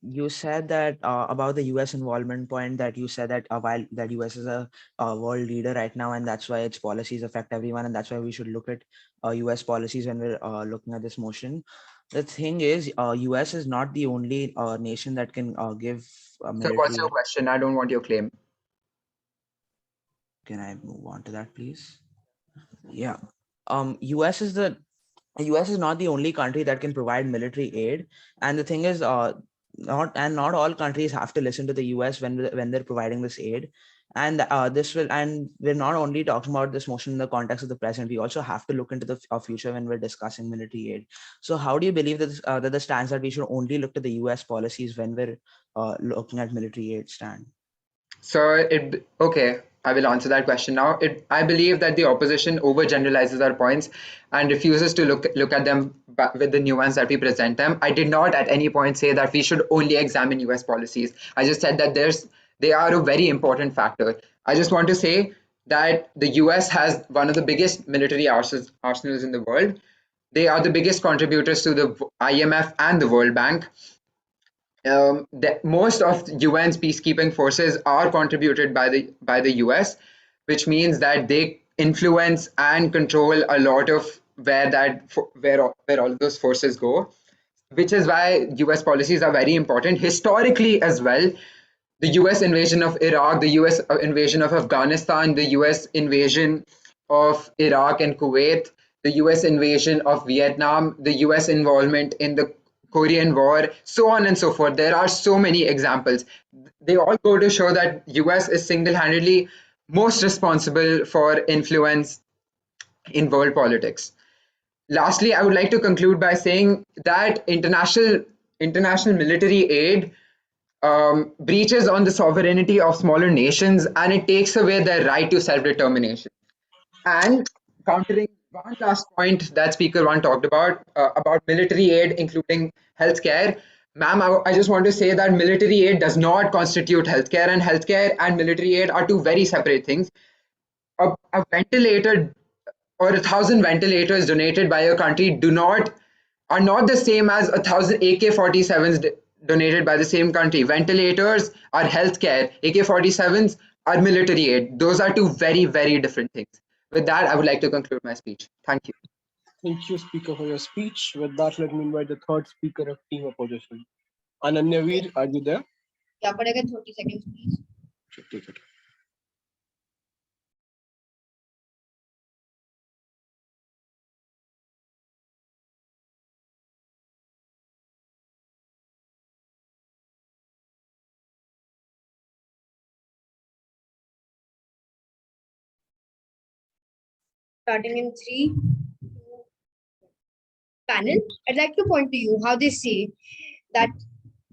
Speaker 2: You said that about the US involvement point, that you said that while that US is a world leader right now, and that's why its policies affect everyone, and that's why we should look at US policies when we're looking at this motion. The thing is, US is not the only nation that can give
Speaker 5: So what's your
Speaker 2: military.
Speaker 5: question? I don't want your claim.
Speaker 2: Can I move on to that, please? Yeah. US is the US is not the only country that can provide military aid, and the thing is, not all countries have to listen to the US when they're providing this aid, and we're not only talking about this motion in the context of the present. We also have to look into the future when we're discussing military aid. So, how do you believe that the stance that we should only look to the US policies when we're looking at military aid stand?
Speaker 5: So okay, I will answer that question now. I believe that the opposition overgeneralizes our points and refuses to look at them with the nuance that we present them. I did not at any point say that we should only examine US policies. I just said that they are a very important factor. I just want to say that the US has one of the biggest military arsenals in the world. They are the biggest contributors to the IMF and the World Bank. Most of UN's peacekeeping forces are contributed by the US, which means that they influence and control a lot of where all of those forces go, which is why US policies are very important historically as well. The US invasion of Iraq, the US invasion of Afghanistan, the US invasion of Iraq and Kuwait, the US invasion of Vietnam, the US involvement in the Korean War, so on and so forth. There are so many examples. They all go to show that US is single-handedly most responsible for influence in world politics. Lastly, I would like to conclude by saying that international military aid breaches on the sovereignty of smaller nations, and it takes away their right to self-determination. And countering one last point that Speaker One talked about military aid, including healthcare. Ma'am, I just want to say that military aid does not constitute healthcare, and healthcare and military aid are two very separate things. A ventilator or 1,000 ventilators donated by a country are not the same as 1,000 AK-47s donated by the same country. Ventilators are healthcare. AK-47s are military aid. Those are two very, very different things. With that, I would like to conclude my speech. Thank you.
Speaker 3: Thank you, Speaker, for your speech. With that, let me invite the third speaker of Team Opposition. Ananyaveer, are you there?
Speaker 7: Yeah, but again, 30 seconds, please.
Speaker 3: Sure, take it.
Speaker 7: Starting in 3, 2, panel, I'd like to point to you how they say that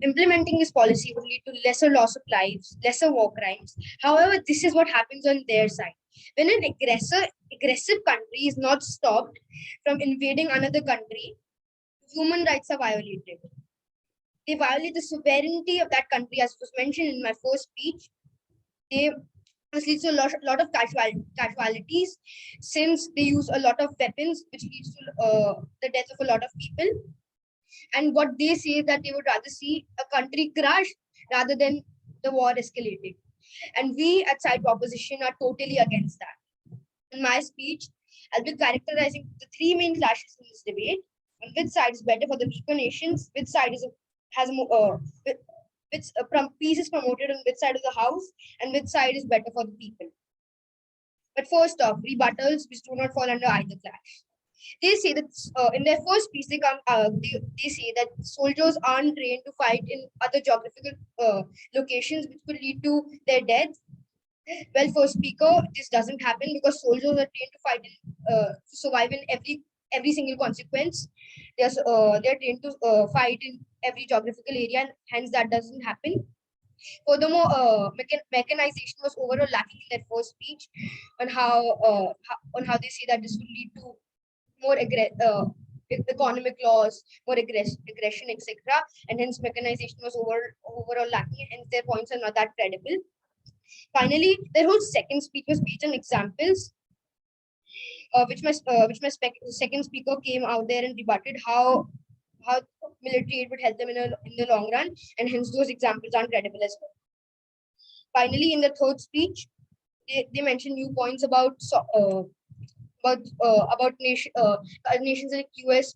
Speaker 7: implementing this policy would lead to lesser loss of lives, lesser war crimes. However, this is what happens on their side. When an aggressive country is not stopped from invading another country, human rights are violated. They violate the sovereignty of that country, as was mentioned in my first speech. This leads to a lot of casualties, since they use a lot of weapons, which leads to the death of a lot of people. And what they say is that they would rather see a country crash rather than the war escalating. And we at side opposition are totally against that. In my speech, I'll be characterizing the three main clashes in this debate: on which side is better for the weaker nations, which side has more peace is promoted on which side of the house, and which side is better for the people. But first off, rebuttals which do not fall under either clash. They say that in their first speech, they say that soldiers aren't trained to fight in other geographical locations, which could lead to their death. Well, for speaker, this doesn't happen because soldiers are trained to fight to survive in every single consequence. They're trained to fight in every geographical area, and hence that doesn't happen. Furthermore, mechanization was overall lacking in their first speech on how they say that this will lead to more economic loss, more aggression, etc. And hence mechanization was overall lacking, and their points are not that credible. Finally, their whole second speech was based on examples, second speaker came out there and rebutted how military aid would help them in the long run, and hence those examples aren't credible as well. Finally, in the third speech, they mentioned new points about nations like US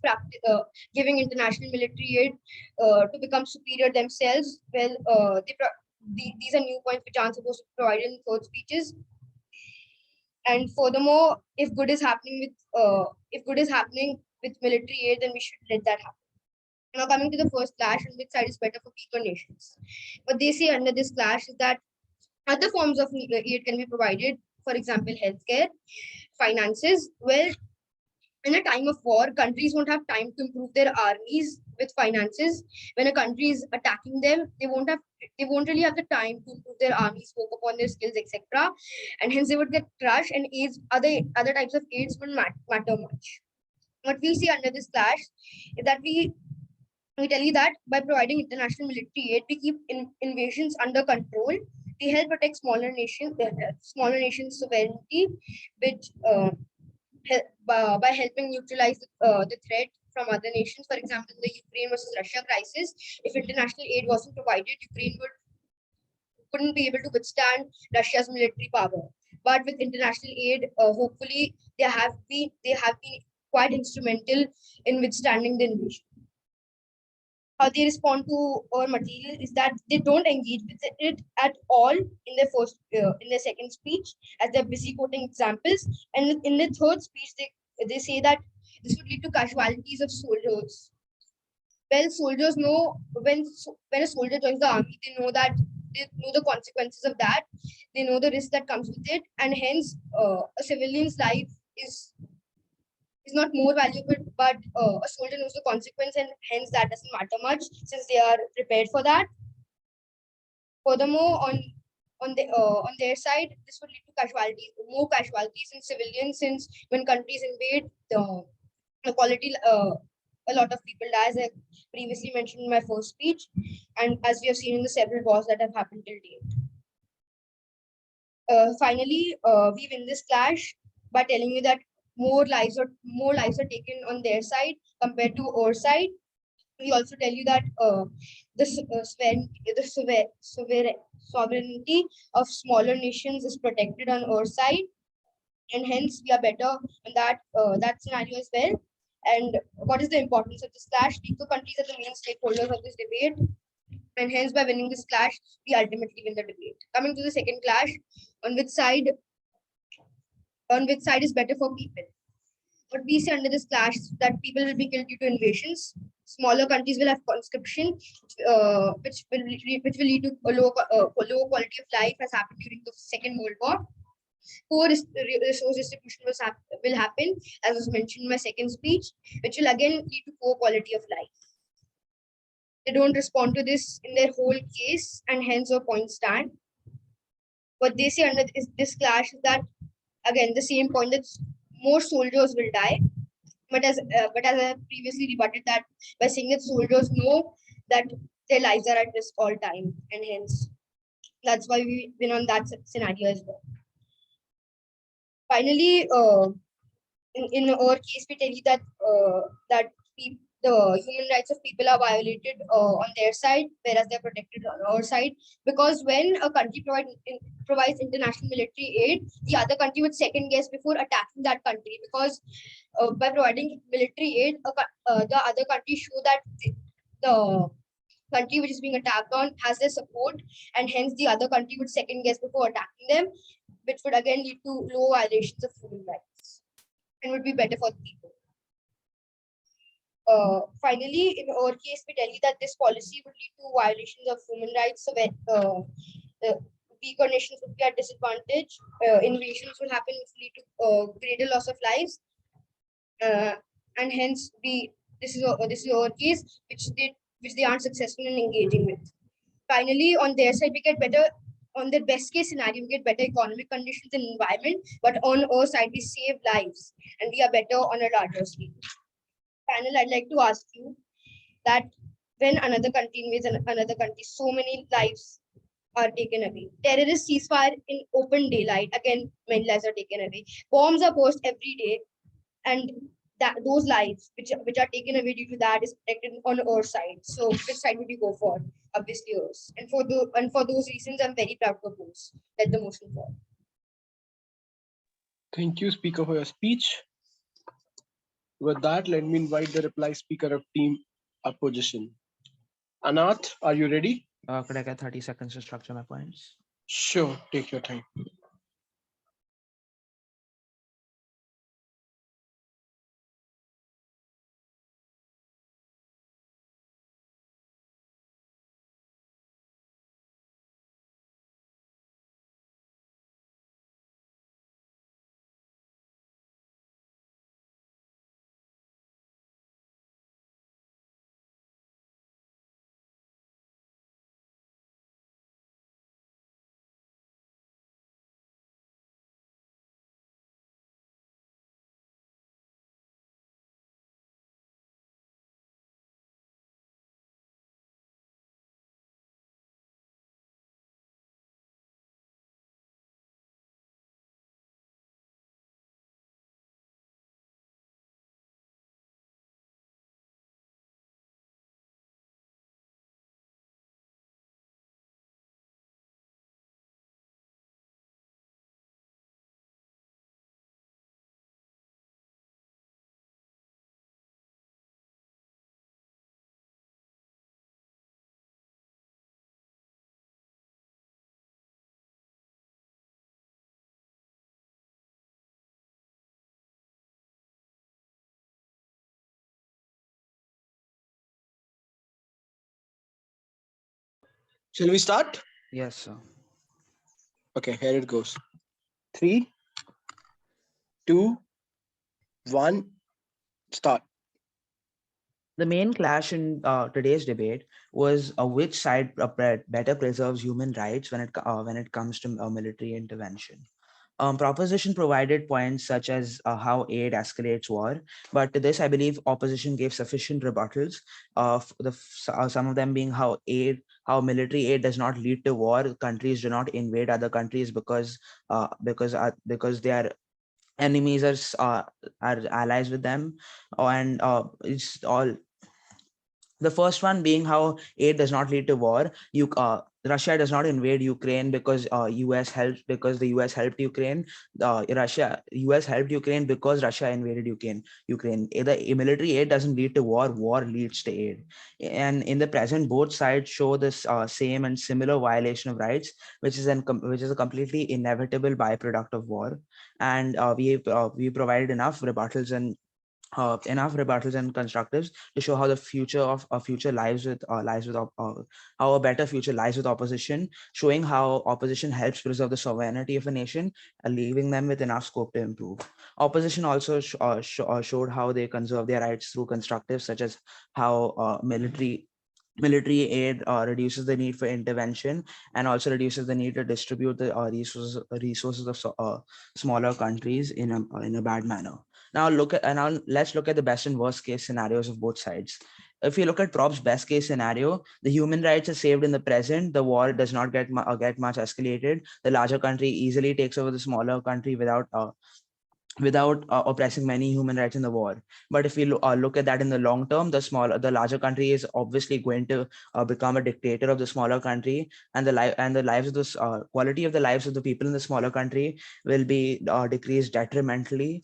Speaker 7: giving international military aid to become superior themselves. Well, these are new points which aren't supposed to be provided in third speeches. And furthermore, if good is happening with military aid, then we should let that happen. Now coming to the first clash, on which side is better for weaker nations. What they say under this clash is that other forms of aid can be provided, for example, healthcare, finances. Well, in a time of war, countries won't have time to improve their armies with finances. When a country is attacking them, they won't really have the time to improve their armies, work upon their skills, etc. And hence they would get crushed, and other types of aids will matter much. What we see under this clash is that we tell you that by providing international military aid, we keep invasions under control. They help protect smaller nations' sovereignty, which by helping neutralize the threat from other nations. For example, the Ukraine versus Russia crisis, if international aid wasn't provided, Ukraine wouldn't be able to withstand Russia's military power. But with international aid, hopefully they have been quite instrumental in withstanding the invasion. How they respond to our material is that they don't engage with it at all in their second speech, as they're busy quoting examples, and in the third speech they say that this would lead to casualties of soldiers. Well, soldiers know when a soldier joins the army, they know the consequences of that, they know the risk that comes with it, and hence a civilian's life is not more valuable, but a soldier knows the consequence, and hence that doesn't matter much since they are prepared for that. Furthermore, on their side, this would lead to more casualties in civilians, since when countries invade, the quality a lot of people die, as I previously mentioned in my first speech, and as we have seen in the several wars that have happened till date. Finally, we win this clash by telling you that more lives are taken on their side compared to our side. We also tell you that the sovereignty of smaller nations is protected on our side, and hence we are better on that scenario as well. And what is the importance of this clash? Weaker countries are the main stakeholders of this debate, and hence by winning this clash, we ultimately win the debate. Coming to the second clash, on which side is better for people. What we see under this clash is that people will be killed due to invasions. Smaller countries will have conscription, which will lead to a low quality of life, as happened during the Second World War. Poor resource distribution will happen, as was mentioned in my second speech, which will again lead to poor quality of life. They don't respond to this in their whole case, and hence our points stand. What they say under this clash is that, again, the same point, that more soldiers will die. But as I previously rebutted that by saying that soldiers know that their lives are at risk all time, and hence that's why we win on that scenario as well. Finally, in our case, we tell you that the human rights of people are violated on their side, whereas they're protected on our side. Because when a country provides international military aid, the other country would second guess before attacking that country. Because by providing military aid, the other country show that the country which is being attacked on has their support, and hence the other country would second guess before attacking them, which would again lead to low violations of human rights and would be better for the people. Finally, in our case, we tell you that this policy would lead to violations of human rights. So when weaker nations would be at disadvantage, invasions will happen, which will lead to greater loss of lives, and hence this is our case, which they aren't successful in engaging with. Finally, on their side, we get better. On the best case scenario, we get better economic conditions and environment, but on our side, we save lives, and we are better on a larger scale. Panel, I'd like to ask you that when another country invades another country, so many lives are taken away. Terrorist ceasefire in open daylight. Again, many lives are taken away. Bombs are burst every day, and that those lives which are taken away due to that is protected on our side. So which side would you go for? Obviously yours. And for those reasons, I'm very proud to oppose that the motion for.
Speaker 3: Thank you, Speaker, for your speech. With that, let me invite the reply speaker of team opposition. Anath, are you ready?
Speaker 2: Could I get 30 seconds to structure my points?
Speaker 3: Sure, take your time. Shall we start?
Speaker 2: Yes, sir.
Speaker 3: Okay, here it goes. 3, 2, 1, start.
Speaker 2: The main clash in today's debate was which side better preserves human rights when it comes to military intervention. Proposition provided points such as how aid escalates war, but to this, I believe opposition gave sufficient rebuttals. Some of them being how military aid does not lead to war. Countries do not invade other countries because they are enemies are allies with them, and it's all the first one being how aid does not lead to war. Russia does not invade Ukraine because the US helped Ukraine. US helped Ukraine because Russia invaded Ukraine. The military aid doesn't lead to war. War leads to aid. And in the present, both sides show this same and similar violation of rights, which is a completely inevitable byproduct of war. And we provided enough rebuttals and constructives to show how the future of a future how a better future lies with opposition, showing how opposition helps preserve the sovereignty of a nation, leaving them with enough scope to improve. Opposition also showed how they conserve their rights through constructives such as how military aid reduces the need for intervention and also reduces the need to distribute the resources of smaller countries in a bad manner. Now let's look at the best and worst case scenarios of both sides. If you look at Prop's best case scenario, the human rights are saved in the present. The war does not get much escalated. The larger country easily takes over the smaller country without oppressing many human rights in the war. But if we look at that in the long term, the larger country is obviously going to become a dictator of the smaller country, and the lives of this quality of the lives of the people in the smaller country will be decreased detrimentally,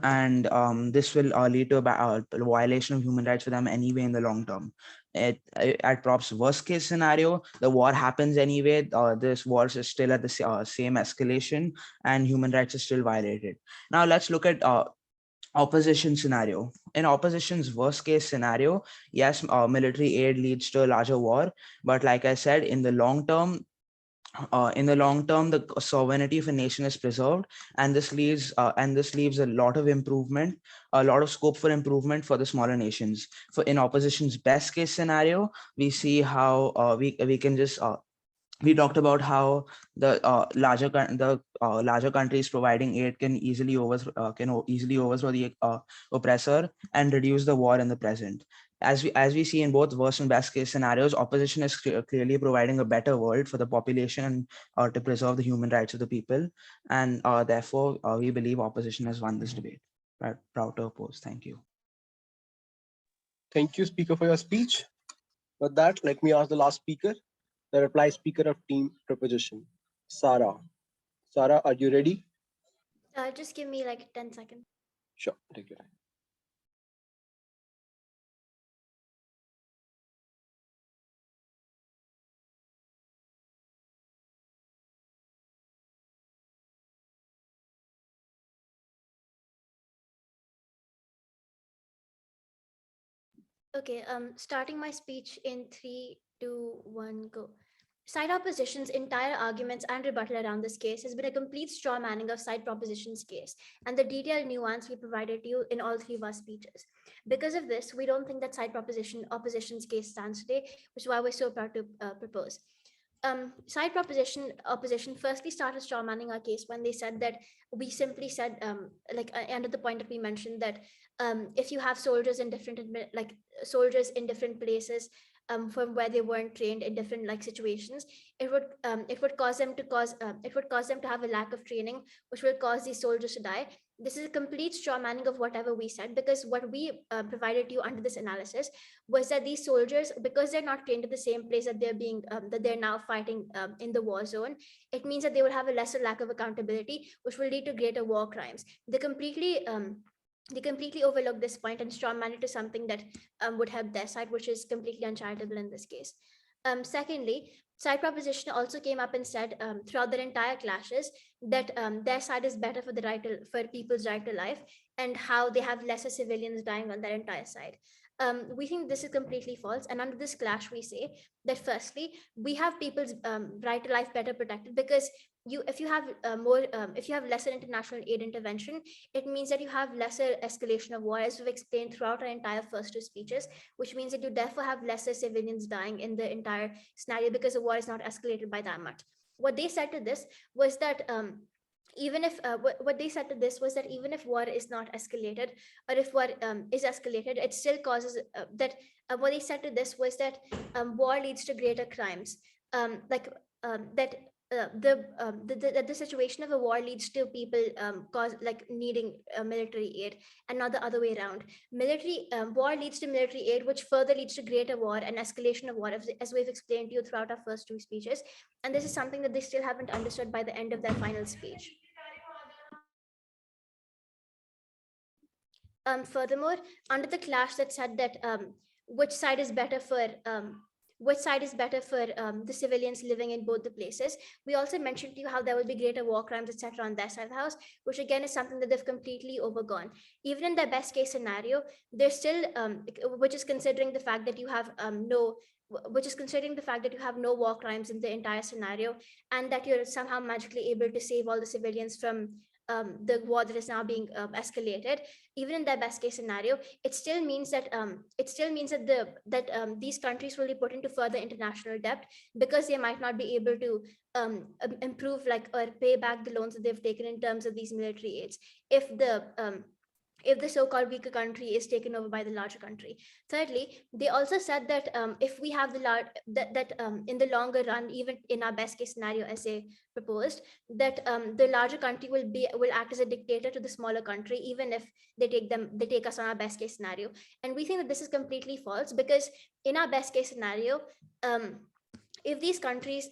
Speaker 2: and this will lead to a violation of human rights for them anyway in the long term. At Prop's worst case scenario, the war happens anyway. This war is still at the same escalation, and human rights is still violated. Now let's look at opposition scenario. In opposition's worst case scenario, yes, military aid leads to a larger war, but like I said, in the long term, the sovereignty of a nation is preserved, and this leaves a lot of improvement, a lot of scope for improvement for the smaller nations. For in opposition's best case scenario, we see how we can just we talked about how the larger countries providing aid can easily overthrow the oppressor and reduce the war in the present. as we see in both worst and best case scenarios, opposition is clearly providing a better world for the population and to preserve the human rights of the people. And therefore, we believe opposition has won this debate. Proud to oppose. Thank you.
Speaker 3: Thank you, speaker, for your speech. With that, let me ask the last speaker, the reply speaker of team proposition, Sarah. Sarah, are you ready?
Speaker 1: Just give me like 10 seconds.
Speaker 3: Sure, take your time.
Speaker 1: Okay, starting my speech in 3, 2, 1, go. Side opposition's entire arguments and rebuttal around this case has been a complete straw manning of side proposition's case and the detailed nuance we provided to you in all three of our speeches. Because of this, we don't think that side proposition opposition's case stands today, which is why we're so proud to propose. Side proposition opposition firstly started straw manning our case when they said that we simply said under the point that we mentioned that if you have soldiers in different soldiers in different places from where they weren't trained in different situations, it would cause them to have a lack of training, which will cause these soldiers to die. This is a complete straw manning of whatever we said, because what we provided to you under this analysis was that these soldiers, because they're not trained at the same place that they're now fighting in the war zone, it means that they will have a lesser lack of accountability, which will lead to greater war crimes. They completely overlook this point and strawman it to something that would help their side, which is completely uncharitable in this case. Secondly, side proposition also came up and said throughout their entire clashes that their side is better for people's right to life, and how they have lesser civilians dying on their entire side. We think this is completely false, and under this clash we say that firstly we have people's right to life better protected, because if you have lesser international aid intervention, it means that you have lesser escalation of war, as we've explained throughout our entire first two speeches, which means that you therefore have lesser civilians dying in the entire scenario because the war is not escalated by that much. What they said to this was that even if what they said to this was that even if war is not escalated, or if war is escalated, it still causes what they said to this was that war leads to greater crimes, that the situation of a war leads to people needing military aid, and not the other way around. Military war leads to military aid, which further leads to greater war and escalation of war, as we've explained to you throughout our first two speeches. And this is something that they still haven't understood by the end of their final speech. Furthermore, under the clash that said that which side is better for the civilians living in both the places, we also mentioned to you how there will be greater war crimes, etc., on their side of the house, which again is something that they've completely overgone. Even in their best case scenario, they're still, which is considering the fact that you have no war crimes in the entire scenario, and that you're somehow magically able to save all the civilians from the war that is now being escalated. Even in their best case scenario, it still means that these countries will be put into further international debt, because they might not be able to improve or pay back the loans that they've taken in terms of these military aids, if the so-called weaker country is taken over by the larger country. Thirdly, they also said that if we have in the longer run, even in our best case scenario, as they proposed, that the larger country will act as a dictator to the smaller country, even if they take us on our best case scenario. And we think that this is completely false, because in our best case scenario, if these countries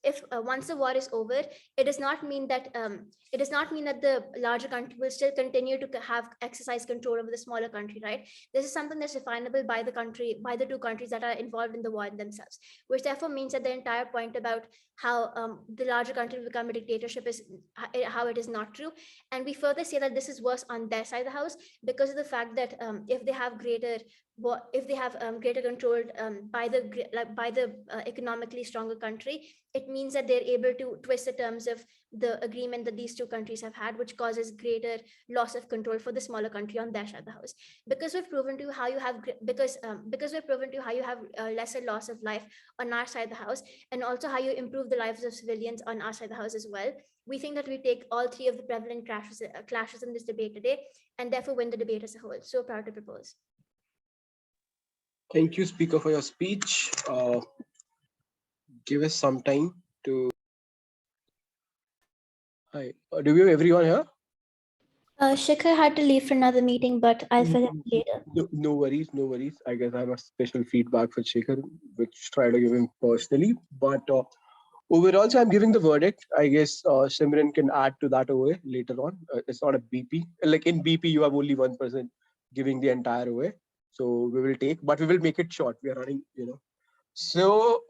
Speaker 1: if once the war is over, it does not mean that the larger country will still continue to have exercise control over the smaller country, right? This is something that's definable by the two countries that are involved in the war themselves, which therefore means that the entire point about how the larger country will become a dictatorship is how it is not true. And we further say that this is worse on their side of the house, because of the fact that if they have greater control by the economically stronger country, it means that they're able to twist the terms of the agreement that these two countries have had, which causes greater loss of control for the smaller country on their side of the house. Because we've proven to you how you have lesser loss of life on our side of the house, and also how you improve the lives of civilians on our side of the house as well. We think that we take all three of the prevalent clashes in this debate today, and therefore win the debate as a whole. So proud to propose.
Speaker 3: Thank you, speaker, for your speech. Give us some time to. Hi, do we have everyone here?
Speaker 1: Shikhar had to leave for another meeting, but I'll fill him later.
Speaker 3: No worries, no worries. I guess I have a special feedback for Shekhar, which try to give him personally. But overall, so I'm giving the verdict. I guess Simran can add to that OA later on. It's not a BP. Like in BP, you have only one person giving the entire OA. So we will take, but we will make it short. We are running, So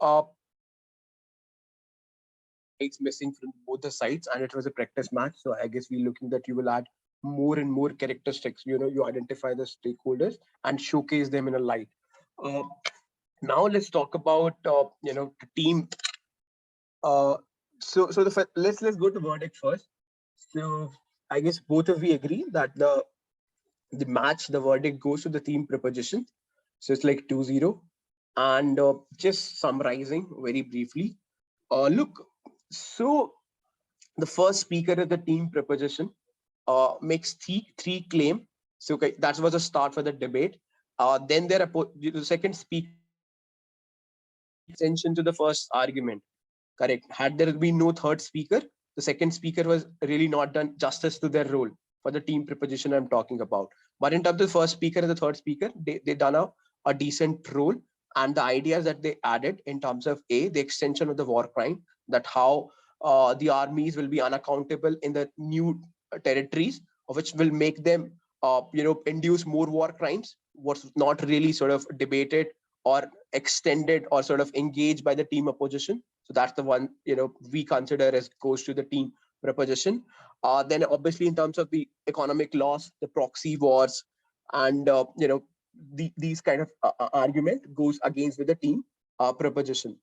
Speaker 3: it's missing from both the sides, and it was a practice match. So I guess we're looking that you will add more and more characteristics. You identify the stakeholders and showcase them in a light. Now let's talk about the team. Let's go to verdict first. So I guess both of we agree that the verdict goes to the team proposition. So it's like 2-0. And just summarizing very briefly, look, so the first speaker of the team proposition makes three claim. So okay, that was a start for the debate. Then the second speaker extension to the first argument. Correct. Had there been no third speaker, the second speaker was really not done justice to their role for the team proposition I'm talking about. But in terms of the first speaker and the third speaker, they done a decent role. And the ideas that they added in terms of the extension of the war crime, that how the armies will be unaccountable in the new territories, which will make them induce more war crimes, was not really sort of debated or extended or sort of engaged by the team opposition. So that's the one we consider as goes to the team proposition. Then obviously in terms of the economic loss, the proxy wars, and these kind of argument goes against with the team proposition.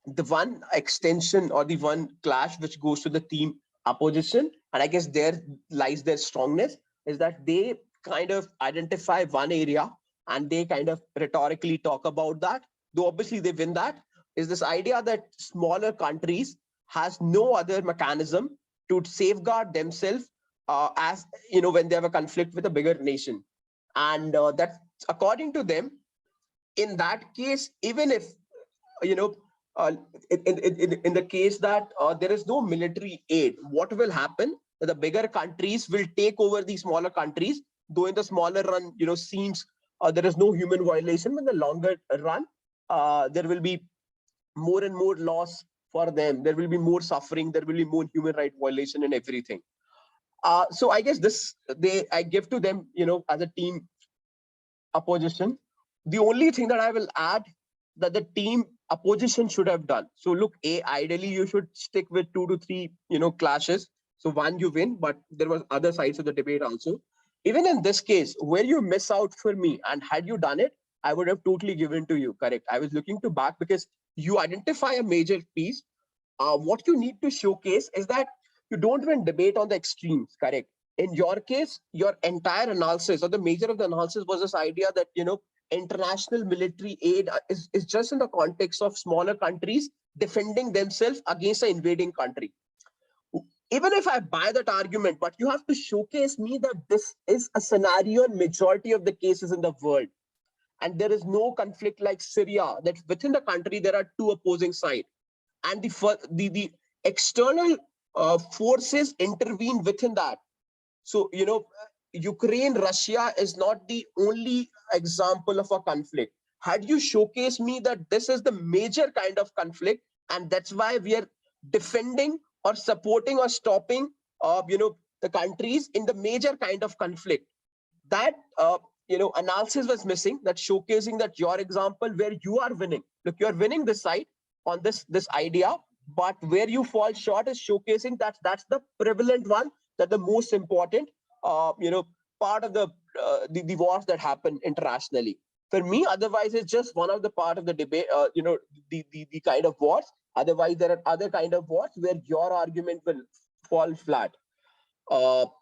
Speaker 3: The one extension or the one clash which goes to the team opposition, and I guess there lies their strongness, is that they kind of identify one area and they kind of rhetorically talk about that, though obviously they win that, is this idea that smaller countries has no other mechanism to safeguard themselves as when they have a conflict with a bigger nation. And that according to them, in that case, even if in the case that there is no military aid, what will happen? The bigger countries will take over the smaller countries, though in the smaller run, seems there is no human violation. In the longer run, there will be more and more loss for them. There will be more suffering. There will be more human right violation and everything. So I guess I give to them, as a team opposition. The only thing that I will add that the team opposition should have done. So look, ideally you should stick with 2 to 3, clashes. So one you win, but there was other sides of the debate also. Even in this case, where you miss out for me, and had you done it, I would have totally given to you. Correct. I was looking to back because you identify a major piece. What you need to showcase is that you don't even debate on the extremes. Correct. In your case, your entire analysis or the major of the analysis was this idea that international military aid is just in the context of smaller countries defending themselves against an invading country. Even if I buy that argument, but you have to showcase me that this is a scenario in majority of the cases in the world. And there is no conflict like Syria, that within the country, there are two opposing sides. And the external forces intervene within that. So, Ukraine, Russia is not the only example of a conflict. Had you showcased me that this is the major kind of conflict, and that's why we are defending or supporting or stopping, the countries in the major kind of conflict, that, analysis was missing, that showcasing that your example where you are winning. Look, you're winning this side on this idea, but where you fall short is showcasing that's the prevalent one, that the most important, part of the wars that happen internationally. For me, otherwise, it's just one of the part of the debate, the kind of wars. Otherwise, there are other kind of wars where your argument will fall flat.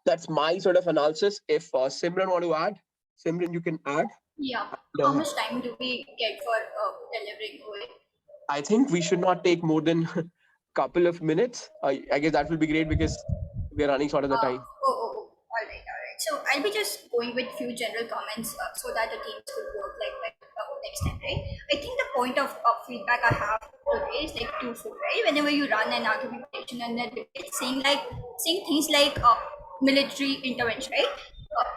Speaker 3: That's my sort of analysis. If Simran want to add, Simran, you can add.
Speaker 8: Yeah. How much time do we get for delivering away?
Speaker 3: I think we should not take more than a couple of minutes. I guess that will be great because we are running short of the time.
Speaker 8: All right. So I'll be just going with few general comments so that the teams could work like next time, right? I think the point of feedback I have today is like twofold, right? Whenever you run an argumentation and a debate, saying things like military intervention, right?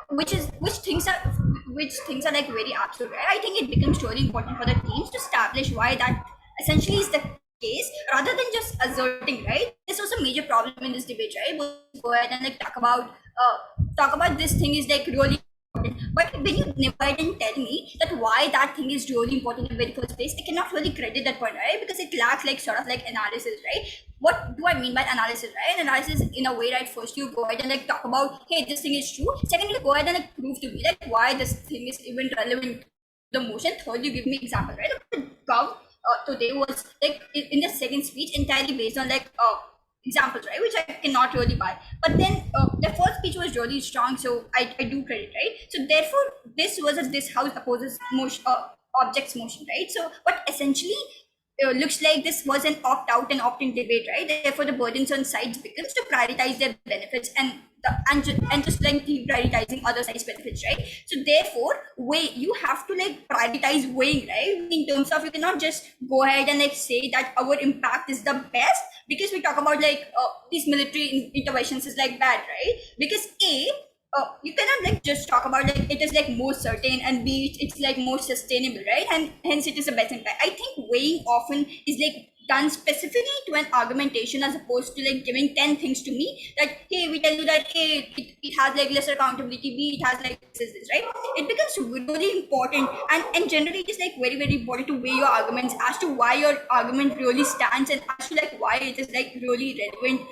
Speaker 8: Which things are like very absolute, right? I think it becomes really important for the teams to establish why that essentially is the case, rather than just asserting, right? This was a major problem in this debate, right? We'll go ahead and like talk about this thing is like really important. But when you never ahead and tell me that why that thing is really important in the very first place, I cannot really credit that point, right? Because it lacks like sort of like analysis, right? What do I mean by analysis, right? Analysis in a way, right? First you go ahead and like talk about, hey, this thing is true. Second, you go ahead and like prove to me like why this thing is even relevant to the motion. Third, you give me example, right? The Gov today was like in the second speech entirely based on like examples, right, which I cannot really buy. But then the first speech was really strong, so I do credit, right? So therefore, this was a this house opposes motion, objects motion, right? So what essentially looks like this was an opt-out and opt-in debate, right? Therefore, the burdens on sides becomes to prioritize their benefits and just like prioritizing other sides' benefits, right? So therefore, you have to like prioritize weighing, right? In terms of you cannot just go ahead and like say that our impact is the best because we talk about like these military interventions is like bad, right? Because you cannot like just talk about like it is like more certain, and B, it's like more sustainable, right? And hence it is a best impact. I think weighing often is like done specifically to an argumentation as opposed to like giving 10 things to me that, hey, we tell you that, hey, it has like lesser accountability, B, it has like this, right? It becomes really important, and generally it is like very, very important to weigh your arguments as to why your argument really stands and as to like why it is like really relevant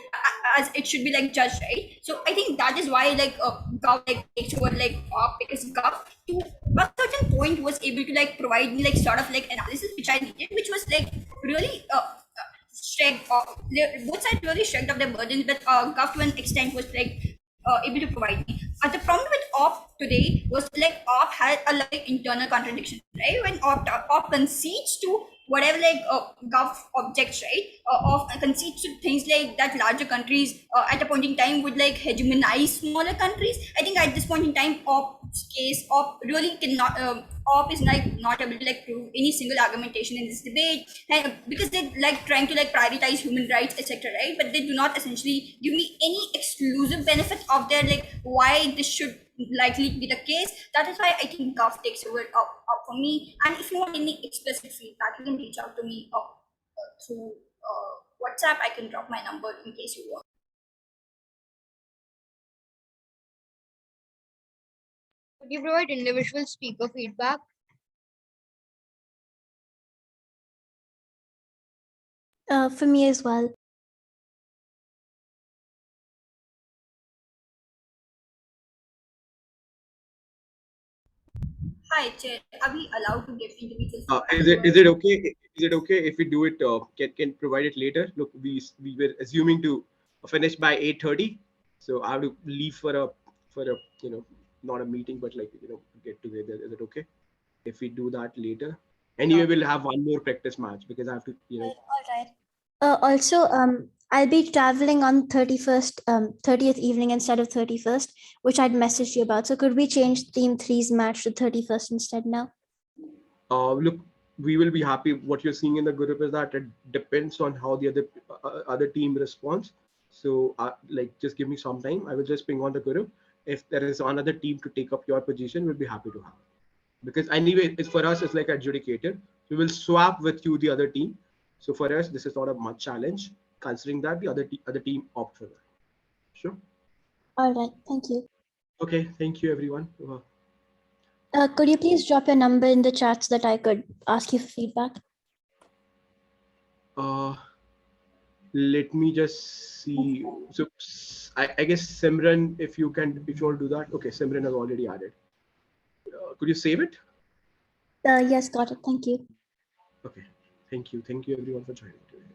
Speaker 8: as it should be like judged, right? So I think that is why like Gov like takes over like because Gov to a certain point was able to like provide me like sort of like analysis which I needed, which was like really shrugged both sides really shrugged up their burdens, but Gov to an extent was like able to provide me. The problem with OP today was like OP had a like internal contradiction, right? When OP concedes to whatever like Gov objects, right? Of concedes to things like that larger countries at a point in time would like hegemonize smaller countries. I think at this point in time, OP's case, OP really cannot. OP is like not able to like prove any single argumentation in this debate, and because they like trying to like prioritize human rights, etc., right? But they do not essentially give me any exclusive benefit of their like why this should likely be the case. That is why I think Gov takes over up for me. And if you want any explicit feedback, you can reach out to me through WhatsApp. I can drop my number in case you want.
Speaker 7: Could you provide individual speaker feedback?
Speaker 1: For me as well.
Speaker 8: Hi, Chair. Are we allowed to give individual
Speaker 3: Is it okay? Is it okay if we do it? Can provide it later? Look, we were assuming to finish by 8:30, so I have to leave for a not a meeting but like get together. Is it okay if we do that later? Anyway, we'll have one more practice match because I have to
Speaker 1: All right. Also, I'll be traveling on 31st, 30th evening instead of 31st, which I'd messaged you about. So could we change Team 3's match to 31st instead now?
Speaker 3: Look, we will be happy. What you're seeing in the group is that it depends on how the other team responds. So like just give me some time. I will just ping on the group. If there is another team to take up your position, we'll be happy to have. Because anyway, it's for us, it's like adjudicated. We will swap with you the other team. So for us, this is not a much challenge, considering that the other team opt for that. Sure.
Speaker 1: All right. Thank you.
Speaker 3: Okay. Thank you, everyone.
Speaker 1: Could you please drop your number in the chat so that I could ask you for feedback?
Speaker 3: Let me just see. So I guess Simran, if you want to do that. Okay, Simran has already added. Could you save it?
Speaker 1: Yes, got it. Thank you.
Speaker 3: Okay. Thank you. Thank you everyone for joining today.